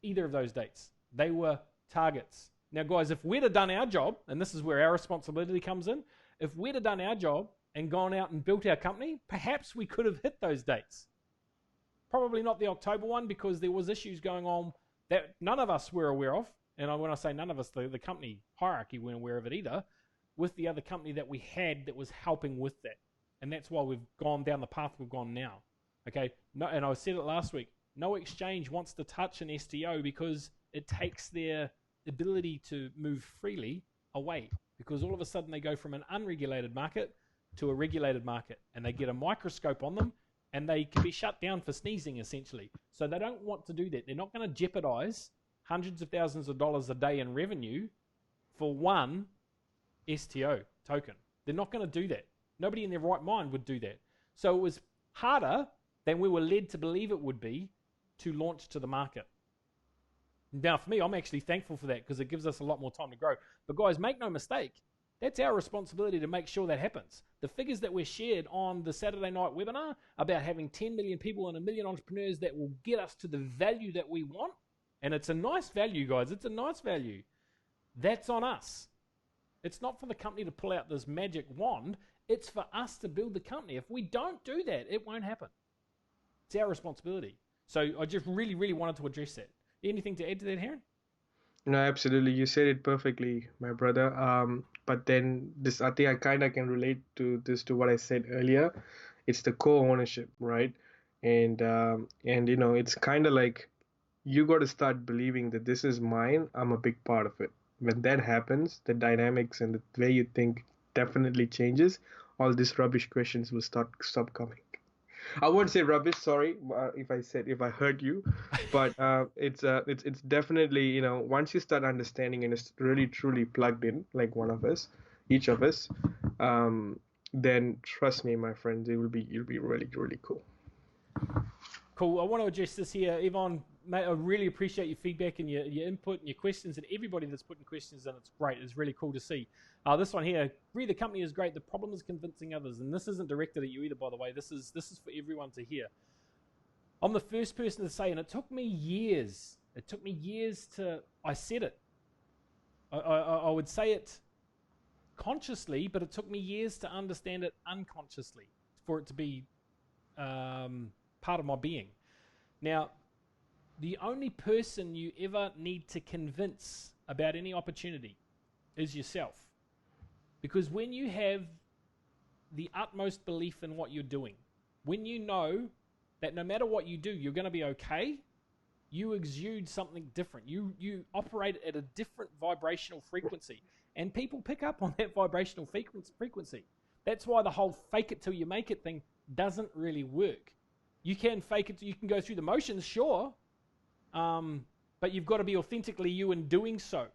either of those dates. They were targets. Now, guys, if we'd have done our job, and this is where our responsibility comes in, if we'd have done our job and gone out and built our company, perhaps we could have hit those dates. Probably not the October one, because there was issues going on that none of us were aware of. And when I say none of us, the company hierarchy weren't aware of it either, with the other company that we had that was helping with that. And that's why we've gone down the path we've gone now. Okay, no, and I said it last week, no exchange wants to touch an STO because it takes their ability to move freely away, because all of a sudden they go from an unregulated market to a regulated market, and they get a microscope on them, and they can be shut down for sneezing, essentially. So they don't want to do that. They're not going to jeopardize hundreds of thousands of dollars a day in revenue for one STO token. They're not going to do that. Nobody in their right mind would do that. So it was harder than we were led to believe it would be to launch to the market. Now, for me, I'm actually thankful for that because it gives us a lot more time to grow. But guys, make no mistake, that's our responsibility to make sure that happens. The figures that were shared on the Saturday night webinar about having 10 million people and 1 million entrepreneurs that will get us to the value that we want, and it's a nice value, guys. It's a nice value. That's on us. It's not for the company to pull out this magic wand. It's for us to build the company. If we don't do that, it won't happen. It's our responsibility. So I just really, really wanted to address that. Anything to add to that, Heron? No, absolutely. You said it perfectly, my brother. But then this, I think I kind of can relate to this to what I said earlier. It's the co-ownership, right? And you know, it's kind of like you got to start believing that this is mine. I'm a big part of it. When that happens, the dynamics and the way you think definitely changes. All these rubbish questions will stop coming. I won't say rubbish. Sorry if I hurt you, but it's definitely, you know, once you start understanding and it's really truly plugged in, like one of us, each of us, then trust me, my friends, it'll be really really cool. Cool. I want to address this here, Yvonne. Mate, I really appreciate your feedback and your input and your questions, and everybody that's putting questions in. It's great. It's really cool to see. This one here, agree the company is great. The problem is convincing others, and this isn't directed at you either, by the way. This is for everyone to hear. I'm the first person to say, and it took me years. It took me years to. I said it. I would say it consciously, but it took me years to understand it unconsciously for it to be part of my being. Now, the only person you ever need to convince about any opportunity is yourself. Because when you have the utmost belief in what you're doing, when you know that no matter what you do, you're going to be okay, you exude something different. You operate at a different vibrational frequency. And people pick up on that vibrational frequency. That's why the whole fake it till you make it thing doesn't really work. You can fake it, you can go through the motions, sure, but you've got to be authentically you in doing so.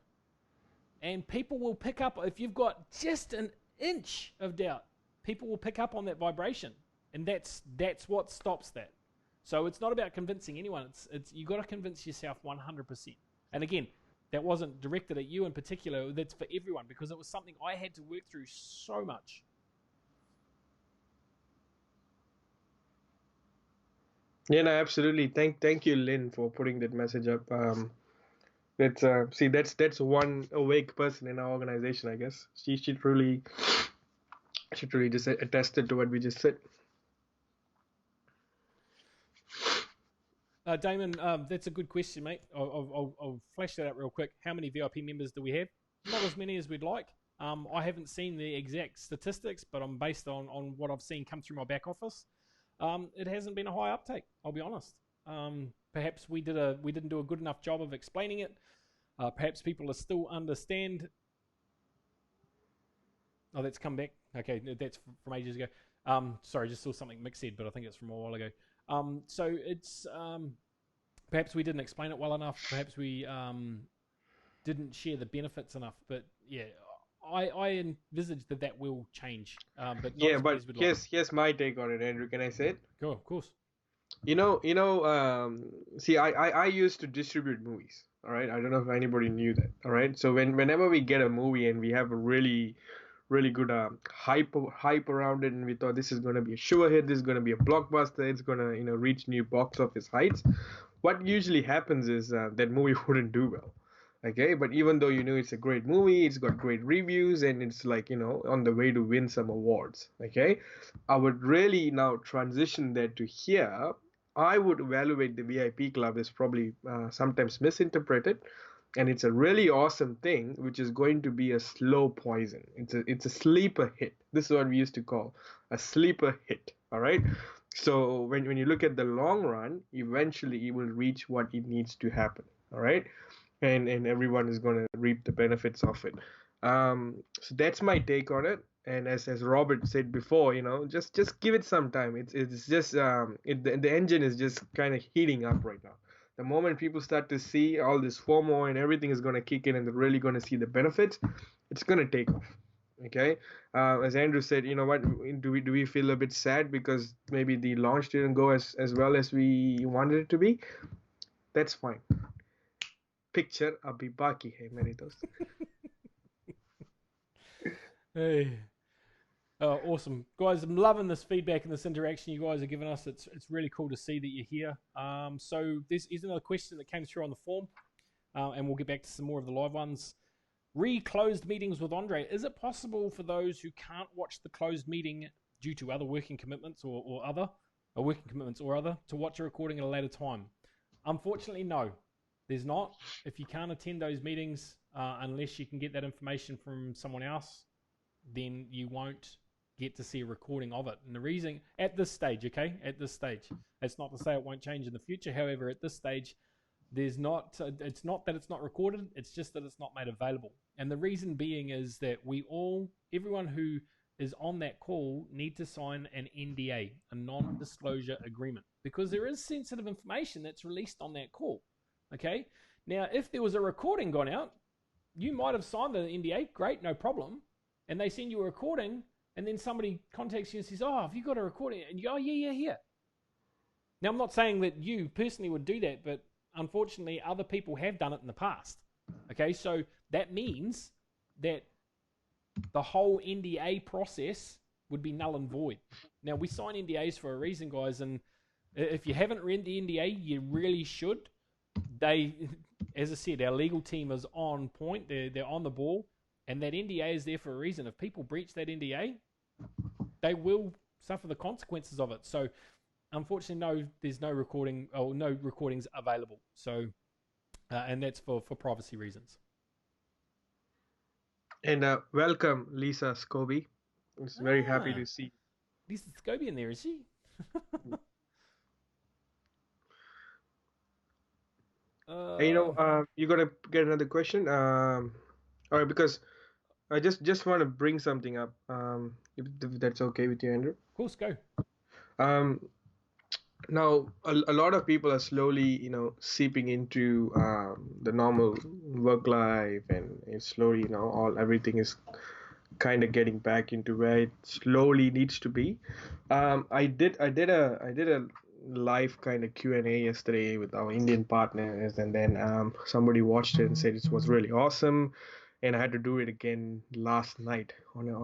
And people will pick up, if you've got just an inch of doubt, people will pick up on that vibration. And that's what stops that. So it's not about convincing anyone. It's you got to convince yourself 100%. And again, that wasn't directed at you in particular. That's for everyone, because it was something I had to work through so much. Yeah, no, absolutely. Thank you, Lynn, for putting that message up. That's one awake person in our organization, I guess. She should really just attested to what we just said. Damon, that's a good question, mate. I'll flash that up real quick. How many VIP members do we have? Not as many as we'd like. I haven't seen the exact statistics, but I'm based on what I've seen come through my back office. It hasn't been a high uptake, I'll be honest. Perhaps we didn't do a good enough job of explaining it. Perhaps people are still understand. Oh, that's come back. Okay, that's from ages ago. Sorry, just saw something Mick said, but I think it's from a while ago. So it's perhaps we didn't explain it well enough. Perhaps we didn't share the benefits enough. But yeah, I envisage that will change. But not as but here's my take on it, Andrew. Can I say it? Go, of course. See, I used to distribute movies. All right, I don't know if anybody knew that. All right, so whenever we get a movie and we have a really good hype around it, and we thought this is going to be a sure hit, this is going to be a blockbuster, it's going to reach new box office heights. What usually happens is that movie wouldn't do well. Okay, but even though it's a great movie, it's got great reviews, and it's like on the way to win some awards. Okay, I would really now transition that to here. I would evaluate the VIP club as probably sometimes misinterpreted, and it's a really awesome thing, which is going to be a slow poison. It's a sleeper hit. This is what we used to call a sleeper hit. All right. So when you look at the long run, eventually it will reach what it needs to happen. All right. And everyone is going to reap the benefits of it. So that's my take on it. And as Robert said before, just give it some time. It's just the engine is just kind of heating up right now. The moment people start to see all this FOMO and everything is going to kick in and they're really going to see the benefits, it's going to take off. Okay, as Andrew said, you know what? Do we feel a bit sad because maybe the launch didn't go as well as we wanted it to be? That's fine. Picture abhi baki hai, mere dost. Hey. Awesome, guys! I'm loving this feedback and this interaction you guys are giving us. It's really cool to see that you're here. So here's another question that came through on the form, and we'll get back to some more of the live ones. Closed meetings with Andre. Is it possible for those who can't watch the closed meeting due to other working commitments or other to watch a recording at a later time? Unfortunately, no. There's not. If you can't attend those meetings unless you can get that information from someone else, then you won't get to see a recording of it. And the reason at this stage, okay, it's not to say it won't change in the future. However, at this stage, it's not that it's not recorded, it's just that it's not made available. And the reason being is that everyone who is on that call need to sign an NDA, a non-disclosure agreement, because there is sensitive information that's released on that call. Okay, now if there was a recording gone out, you might have signed the NDA, great, no problem, and they send you a recording, and then somebody contacts you and says, "Oh, have you got a recording?" And you go, "Oh, yeah." Now, I'm not saying that you personally would do that, but unfortunately, other people have done it in the past. Okay, so that means that the whole NDA process would be null and void. Now, we sign NDAs for a reason, guys, and if you haven't read the NDA, you really should. As I said, our legal team is on point. They're on the ball, and that NDA is there for a reason. If people breach that NDA, they will suffer the consequences of it. So, unfortunately, no, there's no recording or no recordings available. So, and that's for privacy reasons. And welcome, Lisa Scobie. It's very happy to see. Lisa Scobie in there, is she? You're gonna get another question. All right, because I just want to bring something up. If that's okay with you, Andrew. Of course, go. Now a lot of people are slowly, seeping into the normal work life, and it's slowly, everything is kind of getting back into where it slowly needs to be. I did a live kind of Q&A yesterday with our Indian partners, and then somebody watched it and said it was really awesome, and I had to do it again last night on a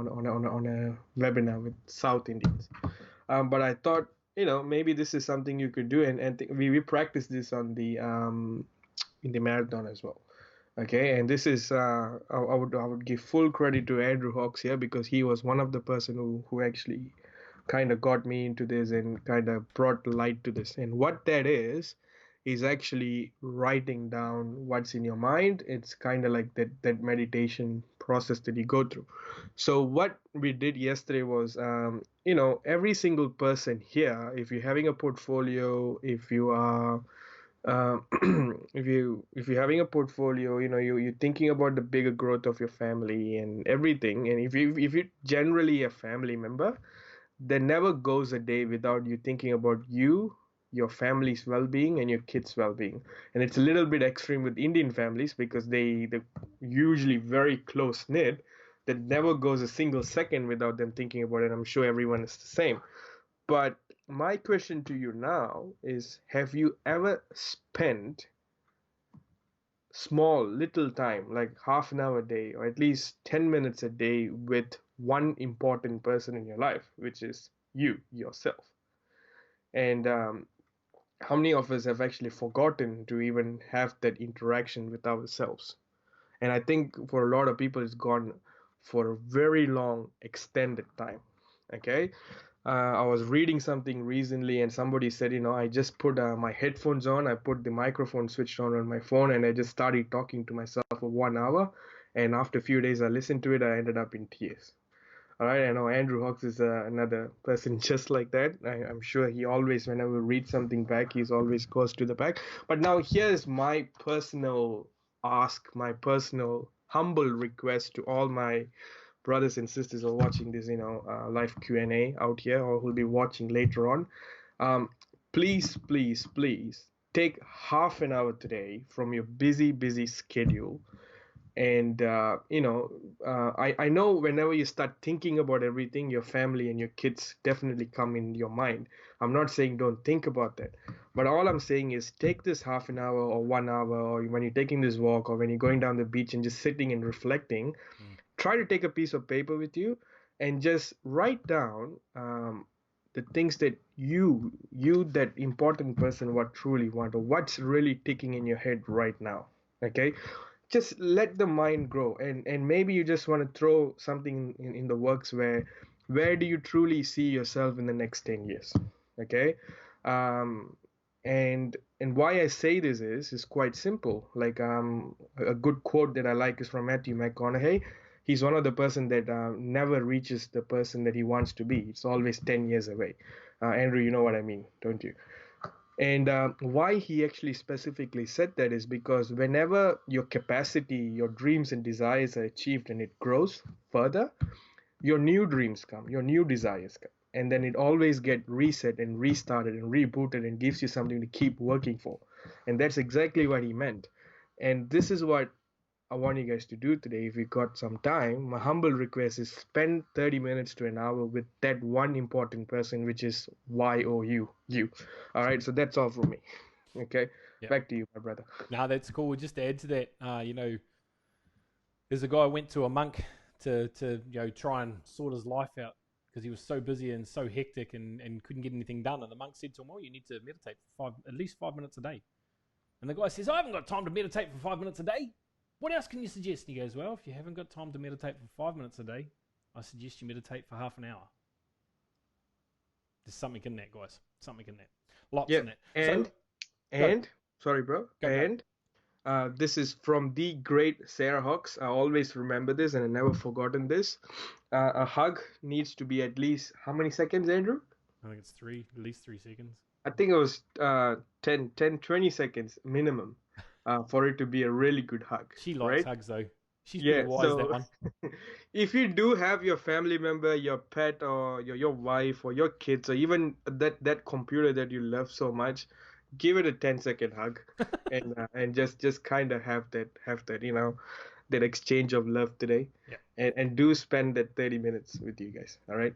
webinar with South Indians. But I thought, maybe this is something you could do, and we practiced this on the in the marathon as well. Okay, and this is I would give full credit to Andrew Hawks here, because he was one of the person who actually kind of got me into this and kind of brought light to this. And what that is actually writing down what's in your mind. It's kind of like that meditation process that you go through. So what we did yesterday was, every single person here, if you're having a portfolio, if you are if you're having a portfolio, you're thinking about the bigger growth of your family and everything, and if you're generally a family member, there never goes a day without you thinking about you, your family's well-being, and your kids' well-being. And it's a little bit extreme with Indian families, because they're usually very close knit, that never goes a single second without them thinking about it. I'm sure everyone is the same. But my question to you now is, have you ever spent small little time, like half an hour a day or at least 10 minutes a day, with one important person in your life, which is you yourself? And how many of us have actually forgotten to even have that interaction with ourselves? And I think for a lot of people, it's gone for a very long extended time. Okay, I was reading something recently, and somebody said, I just put my headphones on, I put the microphone switched on my phone, and I just started talking to myself for 1 hour. And after a few days, I listened to it, I ended up in tears. All right, I know Andrew Hawks is another person just like that. I'm sure he always, whenever we read something back, he's always goes to the back. But now here's my personal ask, my personal humble request to all my brothers and sisters who are watching this, live Q&A out here, or who'll be watching later on, please, please, please take half an hour today from your busy schedule. And I know whenever you start thinking about everything, your family and your kids definitely come in your mind. I'm not saying don't think about that, but all I'm saying is take this half an hour or 1 hour, or when you're taking this walk, or when you're going down the beach and just sitting and reflecting. Try to take a piece of paper with you and just write down the things that that important person, what truly want, or what's really ticking in your head right now. Okay, just let the mind grow, and maybe you just want to throw something in the works where do you truly see yourself in the next 10 years. Okay. um and why I say this is quite simple. Like, a good quote that I like is from Matthew McConaughey. He's one of the person that never reaches the person that he wants to be. It's always 10 years away. Andrew, you know what I mean, don't you? And why he actually specifically said that is because whenever your capacity, your dreams and desires are achieved and it grows further, your new dreams come, your new desires come. And then it always get reset and restarted and rebooted and gives you something to keep working for. And that's exactly what he meant. And this is what I want you guys to do today. If you got some time, my humble request is spend 30 minutes to an hour with that one important person, which is YOU. You. All right. So that's all from me. Okay. Yeah. Back to you, my brother. Now that's cool. Just to add to that, there's a guy who went to a monk to try and sort his life out because he was so busy and so hectic and couldn't get anything done. And the monk said to him, "Well, you need to meditate for at least 5 minutes a day." And the guy says, "I haven't got time to meditate for 5 minutes a day. What else can you suggest?" And he goes, "Well, if you haven't got time to meditate for 5 minutes a day, I suggest you meditate for half an hour." There's something in that, guys. Something in that. Lots in that. Sorry, bro. This is from the great Sarah Hawks. I always remember this and I never forgotten this. A hug needs to be at least how many seconds, Andrew? I think it's at least 3 seconds. I think it was 20 seconds minimum for it to be a really good hug. She likes hugs though. She's Yeah, pretty wise, that one. If you do have your family member, your pet, or your wife, or your kids, or even that computer that you love so much, give it a 10-second hug, and just kind of have that that exchange of love today. Yeah. And do spend that 30 minutes with you guys. All right.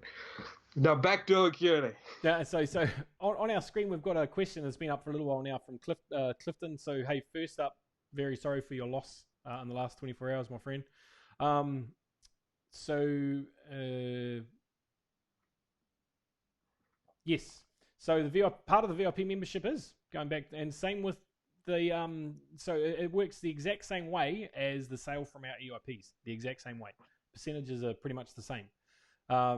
Now back to our Q&A. Yeah, so on our screen we've got a question that's been up for a little while now from Clifton. So hey, first up, very sorry for your loss in the last 24 hours, my friend. Yes. So the VIP, part of the VIP membership is going back, and same with the so it works the exact same way as the sale from our EIPs, the exact same way. Percentages are pretty much the same.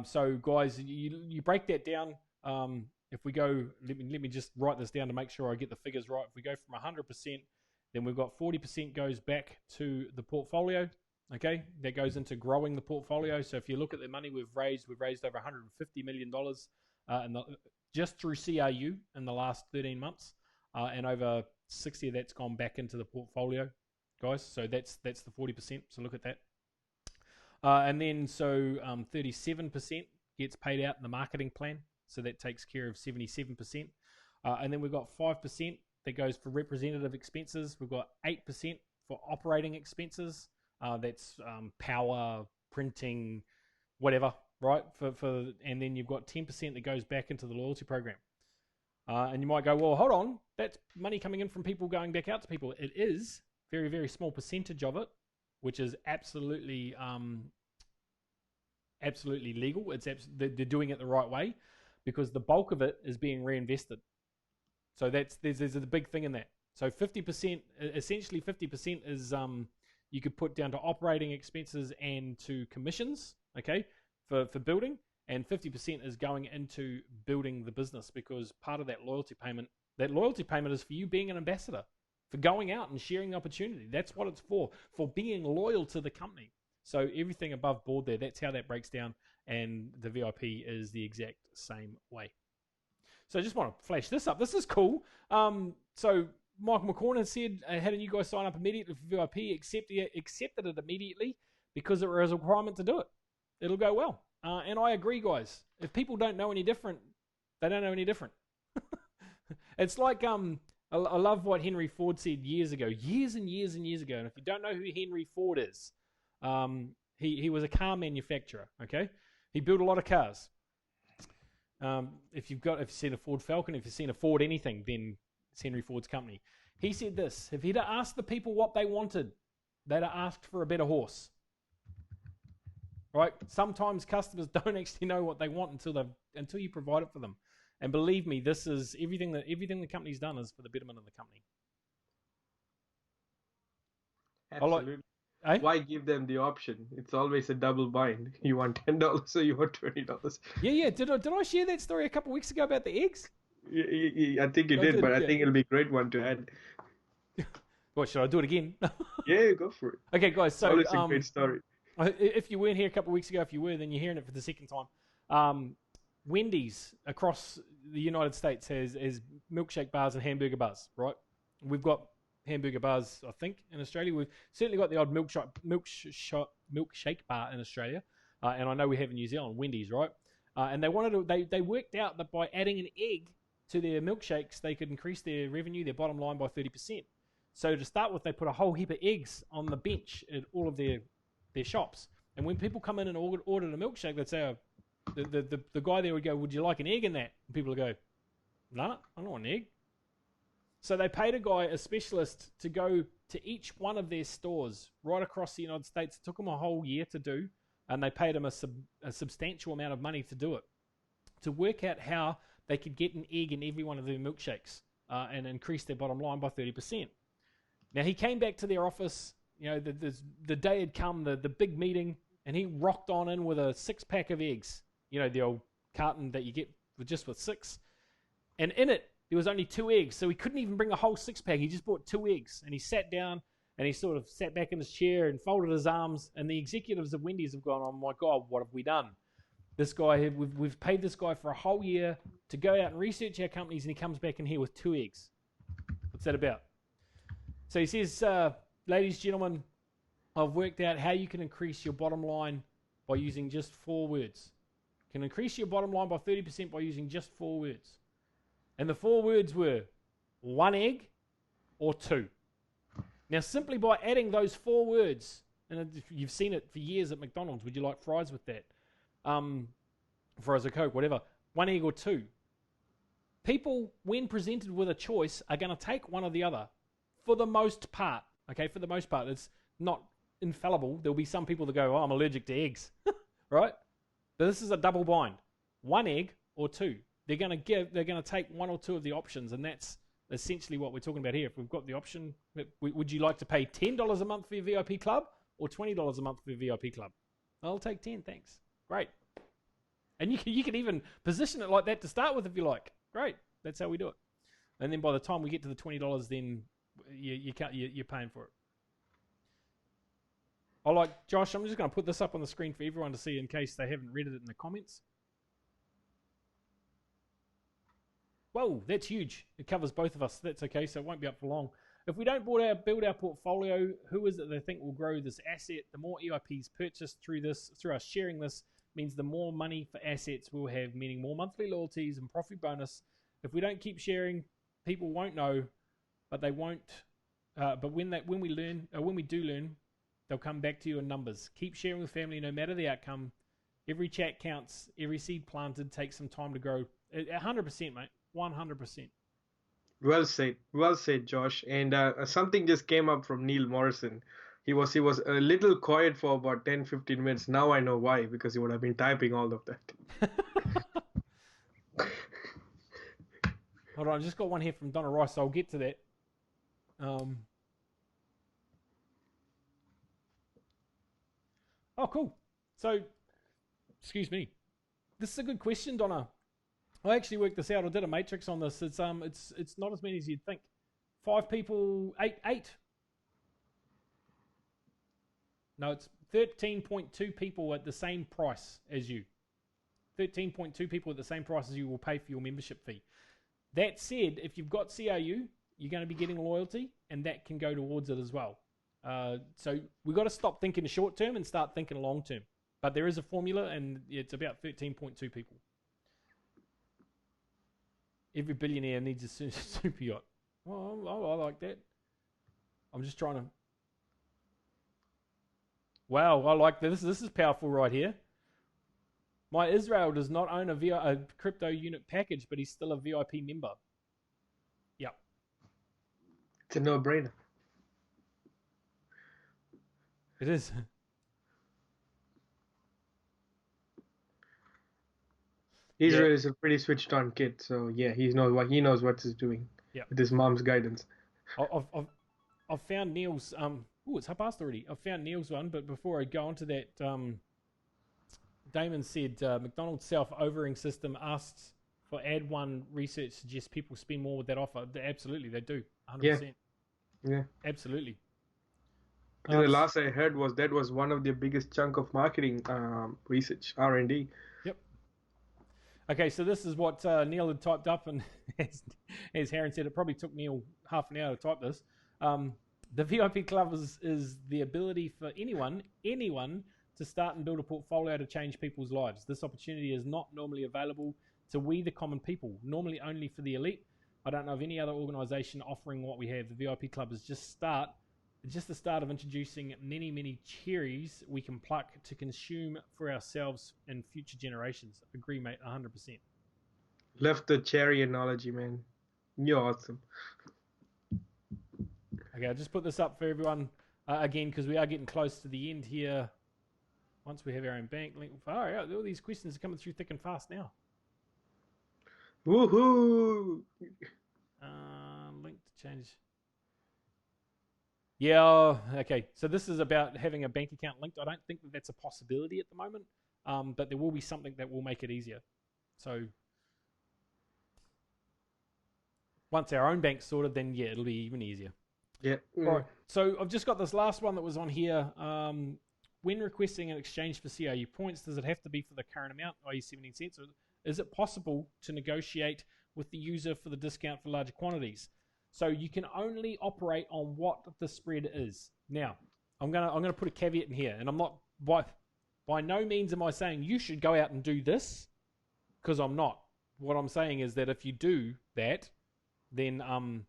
So guys, you break that down. If we go, let me just write this down to make sure I get the figures right. If we go from 100%, then we've got 40% goes back to the portfolio. Okay, that goes into growing the portfolio. So if you look at the money we've raised over $150 million just through CRU in the last 13 months, and over 60 of that's gone back into the portfolio, guys. So that's the 40%. So look at that. And then 37% gets paid out in the marketing plan. So that takes care of 77%. And then we've got 5% that goes for representative expenses. We've got 8% for operating expenses. That's power, printing, whatever, right? And then you've got 10% that goes back into the loyalty program. And you might go, well, hold on, that's money coming in from people going back out to people. It is very, very small percentage of it, which is absolutely legal. They're doing it the right way, because the bulk of it is being reinvested. So there's a big thing in that. So 50%, essentially 50% is you could put down to operating expenses and to commissions, okay, for building, and 50% is going into building the business, because part of that loyalty payment is for you being an ambassador, for going out and sharing the opportunity. That's what it's for being loyal to the company. So everything above board there, that's how that breaks down, and the VIP is the exact same way. So I just want to flash this up. This is cool. So Michael McCorn said, how did you guys sign up immediately for VIP? Accepted it immediately because it was a requirement to do it. it'll go well. And I agree, guys. If people don't know any different, they don't know any different. It's like I love what Henry Ford said years ago, years and years and years ago. And if you don't know who Henry Ford is, he was a car manufacturer. Okay, he built a lot of cars. If you've seen a Ford Falcon, if you've seen a Ford anything, then it's Henry Ford's company. He said this: if he'd asked the people what they wanted, they'd have asked for a better horse. Right? Sometimes customers don't actually know what they want until you provide it for them. And believe me, this is everything the company's done is for the betterment of the company. Absolutely. Eh? Why give them the option? It's always a double bind. You want $10, so you want $20. Yeah. Did I share that story a couple of weeks ago about the eggs? I think you did, but I think it'll be a great one to add. What, should I do it again? Yeah, go for it. Okay, guys. So always a great story. If you weren't here a couple of weeks ago, if you were, then you're hearing it for the second time. Wendy's across the United States has milkshake bars and hamburger bars, right? We've got hamburger bars, I think, in Australia. We've certainly got the odd milkshake bar in Australia, and I know we have in New Zealand, Wendy's, right? And they worked out that by adding an egg to their milkshakes, they could increase their revenue, their bottom line by 30%. So to start with, they put a whole heap of eggs on the bench at all of their shops, and when people come in and order a milkshake, they'd say, the guy there would go, would you like an egg in that? And people would go, no, I don't want an egg. So they paid a specialist, to go to each one of their stores right across the United States. It took them a whole year to do, and they paid them a substantial amount of money to do it, to work out how they could get an egg in every one of their milkshakes and increase their bottom line by 30%. Now, he came back to their office, the day had come, the big meeting, and he rocked on in with a 6-pack of eggs. The old carton that you get with 6. And in it, there was only 2 eggs. So he couldn't even bring a whole 6-pack. He just bought 2 eggs. And he sat down and he sort of sat back in his chair and folded his arms. And the executives of Wendy's have gone, oh my God, what have we done? This guy, we've paid this guy for a whole year to go out and research our companies, and he comes back in here with 2 eggs. What's that about? So he says, ladies and gentlemen, I've worked out how you can increase your bottom line by using just 4 words. Can increase your bottom line by 30% by using just 4 words. And the 4 words were 1 egg or 2. Now, simply by adding those 4 words, and you've seen it for years at McDonald's, would you like fries with that? Fries or Coke, whatever. 1 egg or 2. People, when presented with a choice, are going to take one or the other. For the most part. Okay, for the most part. It's not infallible. There'll be some people that go, oh, I'm allergic to eggs. Right? But this is a double bind. 1 egg or 2. They're going to take 1 or 2 of the options, and that's essentially what we're talking about here. If we've got the option, would you like to pay $10 a month for your VIP club or $20 a month for your VIP club? I'll take 10, thanks. Great. And you can even position it like that to start with if you like. Great. That's how we do it. And then by the time we get to the $20, then you're paying for it. Josh, I'm just going to put this up on the screen for everyone to see in case they haven't read it in the comments. Whoa, that's huge. It covers both of us. That's okay, so it won't be up for long. If we don't build our portfolio, who is it they think will grow this asset? The more EIPs purchased through us sharing this, means the more money for assets we'll have, meaning more monthly loyalties and profit bonus. If we don't keep sharing, people won't know, but they won't. But when we do learn, they'll come back to you in numbers. Keep sharing with family, no matter the outcome. Every chat counts. Every seed planted takes some time to grow. 100%, mate. 100%. Well said, Josh. And something just came up from Neil Morrison. He was a little quiet for about 10-15 minutes. Now I know why, because he would have been typing all of that. Hold on, I just got one here from Donna Rice, so I'll get to that. Oh, cool. So, excuse me. This is a good question, Donna. I actually worked this out. I did a matrix on this. It's not as many as you'd think. 5 people, 8. No, it's 13.2 people at the same price as you. 13.2 people at the same price as you will pay for your membership fee. That said, if you've got CRU, you're going to be getting loyalty, and that can go towards it as well. So we've got to stop thinking short term and start thinking long term. But there is a formula, and it's about 13.2 people. Every billionaire needs a super yacht. Well, I like that. I'm just trying to. Wow, I like this. This is powerful right here. My Israel does not own a crypto unit package, but he's still a VIP member. Yep. It's a no-brainer. It is. Israel is a pretty switched on kid, so yeah, he knows what he's doing. Yep. With his mom's guidance. I've found Neil's it's half past already. I've found Neil's one, but before I go on to that, Damon said McDonald's self-overing system asks for ad one research suggests people spend more with that offer. Absolutely, they do. 100%. Yeah. Absolutely. The last I heard was that was one of the biggest chunk of marketing research, R&D. Yep. Okay, so this is what Neil had typed up, and as Heron said, it probably took Neil half an hour to type this. The VIP Club is the ability for anyone to start and build a portfolio to change people's lives. This opportunity is not normally available to we, the common people, normally only for the elite. I don't know of any other organization offering what we have. The VIP Club is just the start of introducing many cherries we can pluck to consume for ourselves and future generations. Agree, mate, 100%. Love the cherry analogy, man. You're awesome. Okay, I'll just put this up for everyone again because we are getting close to the end here. Once we have our own bank link. Far out. All these questions are coming through thick and fast now. Woohoo! Link to change. Yeah, okay. So this is about having a bank account linked. I don't think that that's a possibility at the moment, but there will be something that will make it easier. So once our own bank's sorted, then yeah, it'll be even easier. Yeah. All right. So I've just got this last one that was on here. When requesting an exchange for CRU points, does it have to be for the current amount, i.e. 17 cents? Or is it possible to negotiate with the user for the discount for larger quantities? So you can only operate on what the spread is. Now, I'm gonna put a caveat in here, and I'm not by no means am I saying you should go out and do this, because I'm not. What I'm saying is that if you do that, then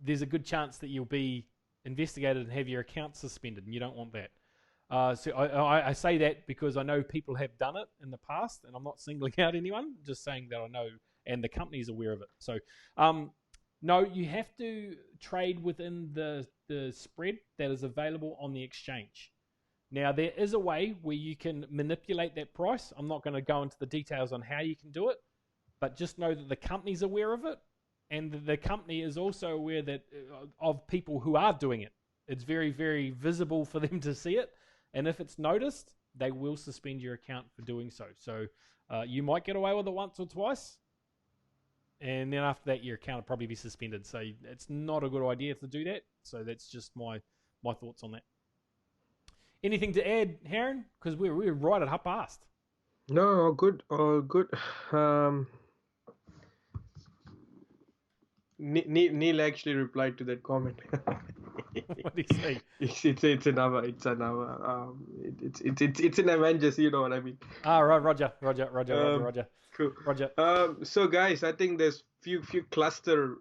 there's a good chance that you'll be investigated and have your account suspended, and you don't want that. So I say that because I know people have done it in the past, and I'm not singling out anyone, just saying that I know, and the company's aware of it. So, no, you have to trade within the spread that is available on the exchange. Now, there is a way where you can manipulate that price. I'm not going to go into the details on how you can do it, but just know that the company's aware of it, and the company is also aware that of people who are doing it. It's very, very visible for them to see it. And if it's noticed, they will suspend your account for doing so. So you might get away with it once or twice. And then after that, your account will probably be suspended. So it's not a good idea to do that. So that's just my thoughts on that. Anything to add, Heron? Because we're right at half past. No, all good. Neil actually replied to that comment. What did he say? It's an Avengers, you know what I mean. Right, Roger. Cool. Roger. So guys, I think there's few cluster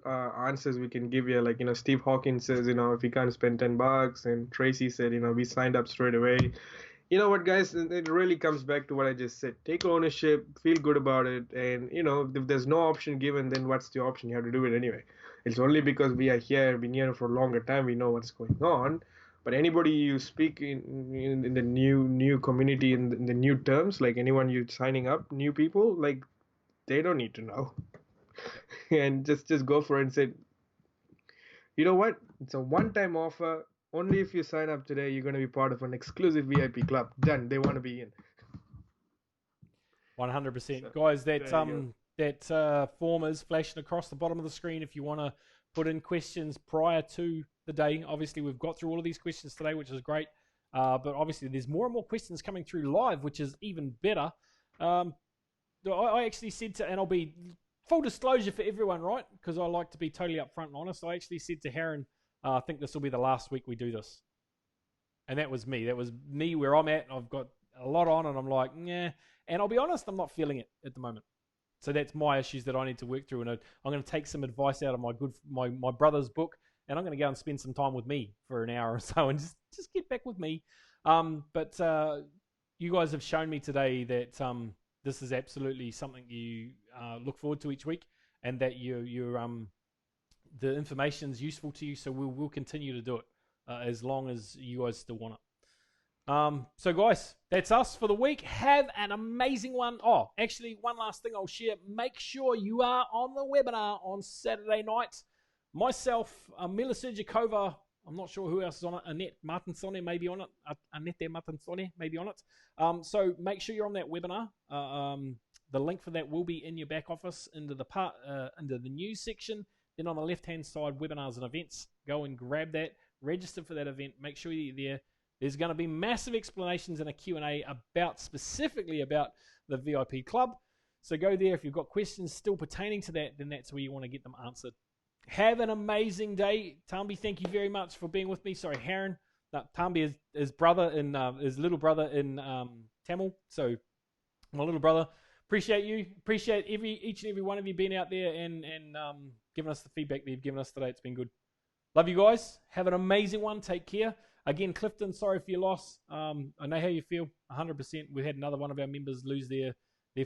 answers we can give you. Like, Steve Hawkins says, if you can't spend $10, and Tracy said, we signed up straight away. You know what, guys? It really comes back to what I just said. Take ownership, feel good about it, and if there's no option given, then what's the option? You have to do it anyway. It's only because we are here, been here for a longer time, we know what's going on. But anybody you speak in the new community, in the new terms, like anyone you signing up, new people, like they don't need to know. And just go for it and say, you know what? It's a one-time offer. Only if you sign up today, you're going to be part of an exclusive VIP club. Done. They want to be in. 100%. So, guys, that form is flashing across the bottom of the screen if you want to put in questions prior to the day. Obviously, we've got through all of these questions today, which is great. But obviously, there's more and more questions coming through live, which is even better. I actually said to, and I'll be full disclosure for everyone, right? Because I like to be totally upfront and honest. I actually said to Heron, I think this will be the last week we do this. And that was me. That was me where I'm at. I've got a lot on, and I'm like, yeah. And I'll be honest, I'm not feeling it at the moment. So that's my issues that I need to work through, and I'm going to take some advice out of my brother's book, and I'm going to go and spend some time with me for an hour or so, and just get back with me. But you guys have shown me today that this is absolutely something you look forward to each week, and that the information is useful to you. So we'll continue to do it as long as you guys still want it. So guys, that's us for the week. Have an amazing one. Oh, actually, one last thing I'll share. Make sure you are on the webinar on Saturday night. Myself, Mila Sergikova, I'm not sure who else is on it. Annette Martinsone may be on it. Annette Martinsone may be on it. So make sure you're on that webinar. The link for that will be in your back office under the news section. Then on the left-hand side, webinars and events. Go and grab that. Register for that event. Make sure you're there. There's going to be massive explanations and a Q&A specifically about the VIP club. So go there. If you've got questions still pertaining to that, then that's where you want to get them answered. Have an amazing day. Tambi, thank you very much for being with me. Sorry, Haran. Tambi is his little brother in Tamil. So my little brother. Appreciate you. Appreciate each and every one of you being out there and giving us the feedback that you've given us today. It's been good. Love you guys. Have an amazing one. Take care. Again, Clifton, sorry for your loss. I know how you feel, 100%. We had another one of our members lose their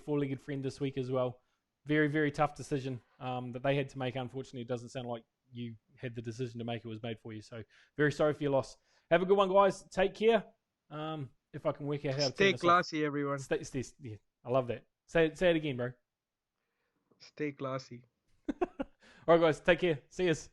four-legged friend this week as well. Very, very tough decision that they had to make. Unfortunately, it doesn't sound like you had the decision to make. It was made for you. So very sorry for your loss. Have a good one, guys. Take care. If I can work out how to stay classy, everyone. Yeah, I love that. Say it again, bro. Stay classy. All right, guys. Take care. See yous.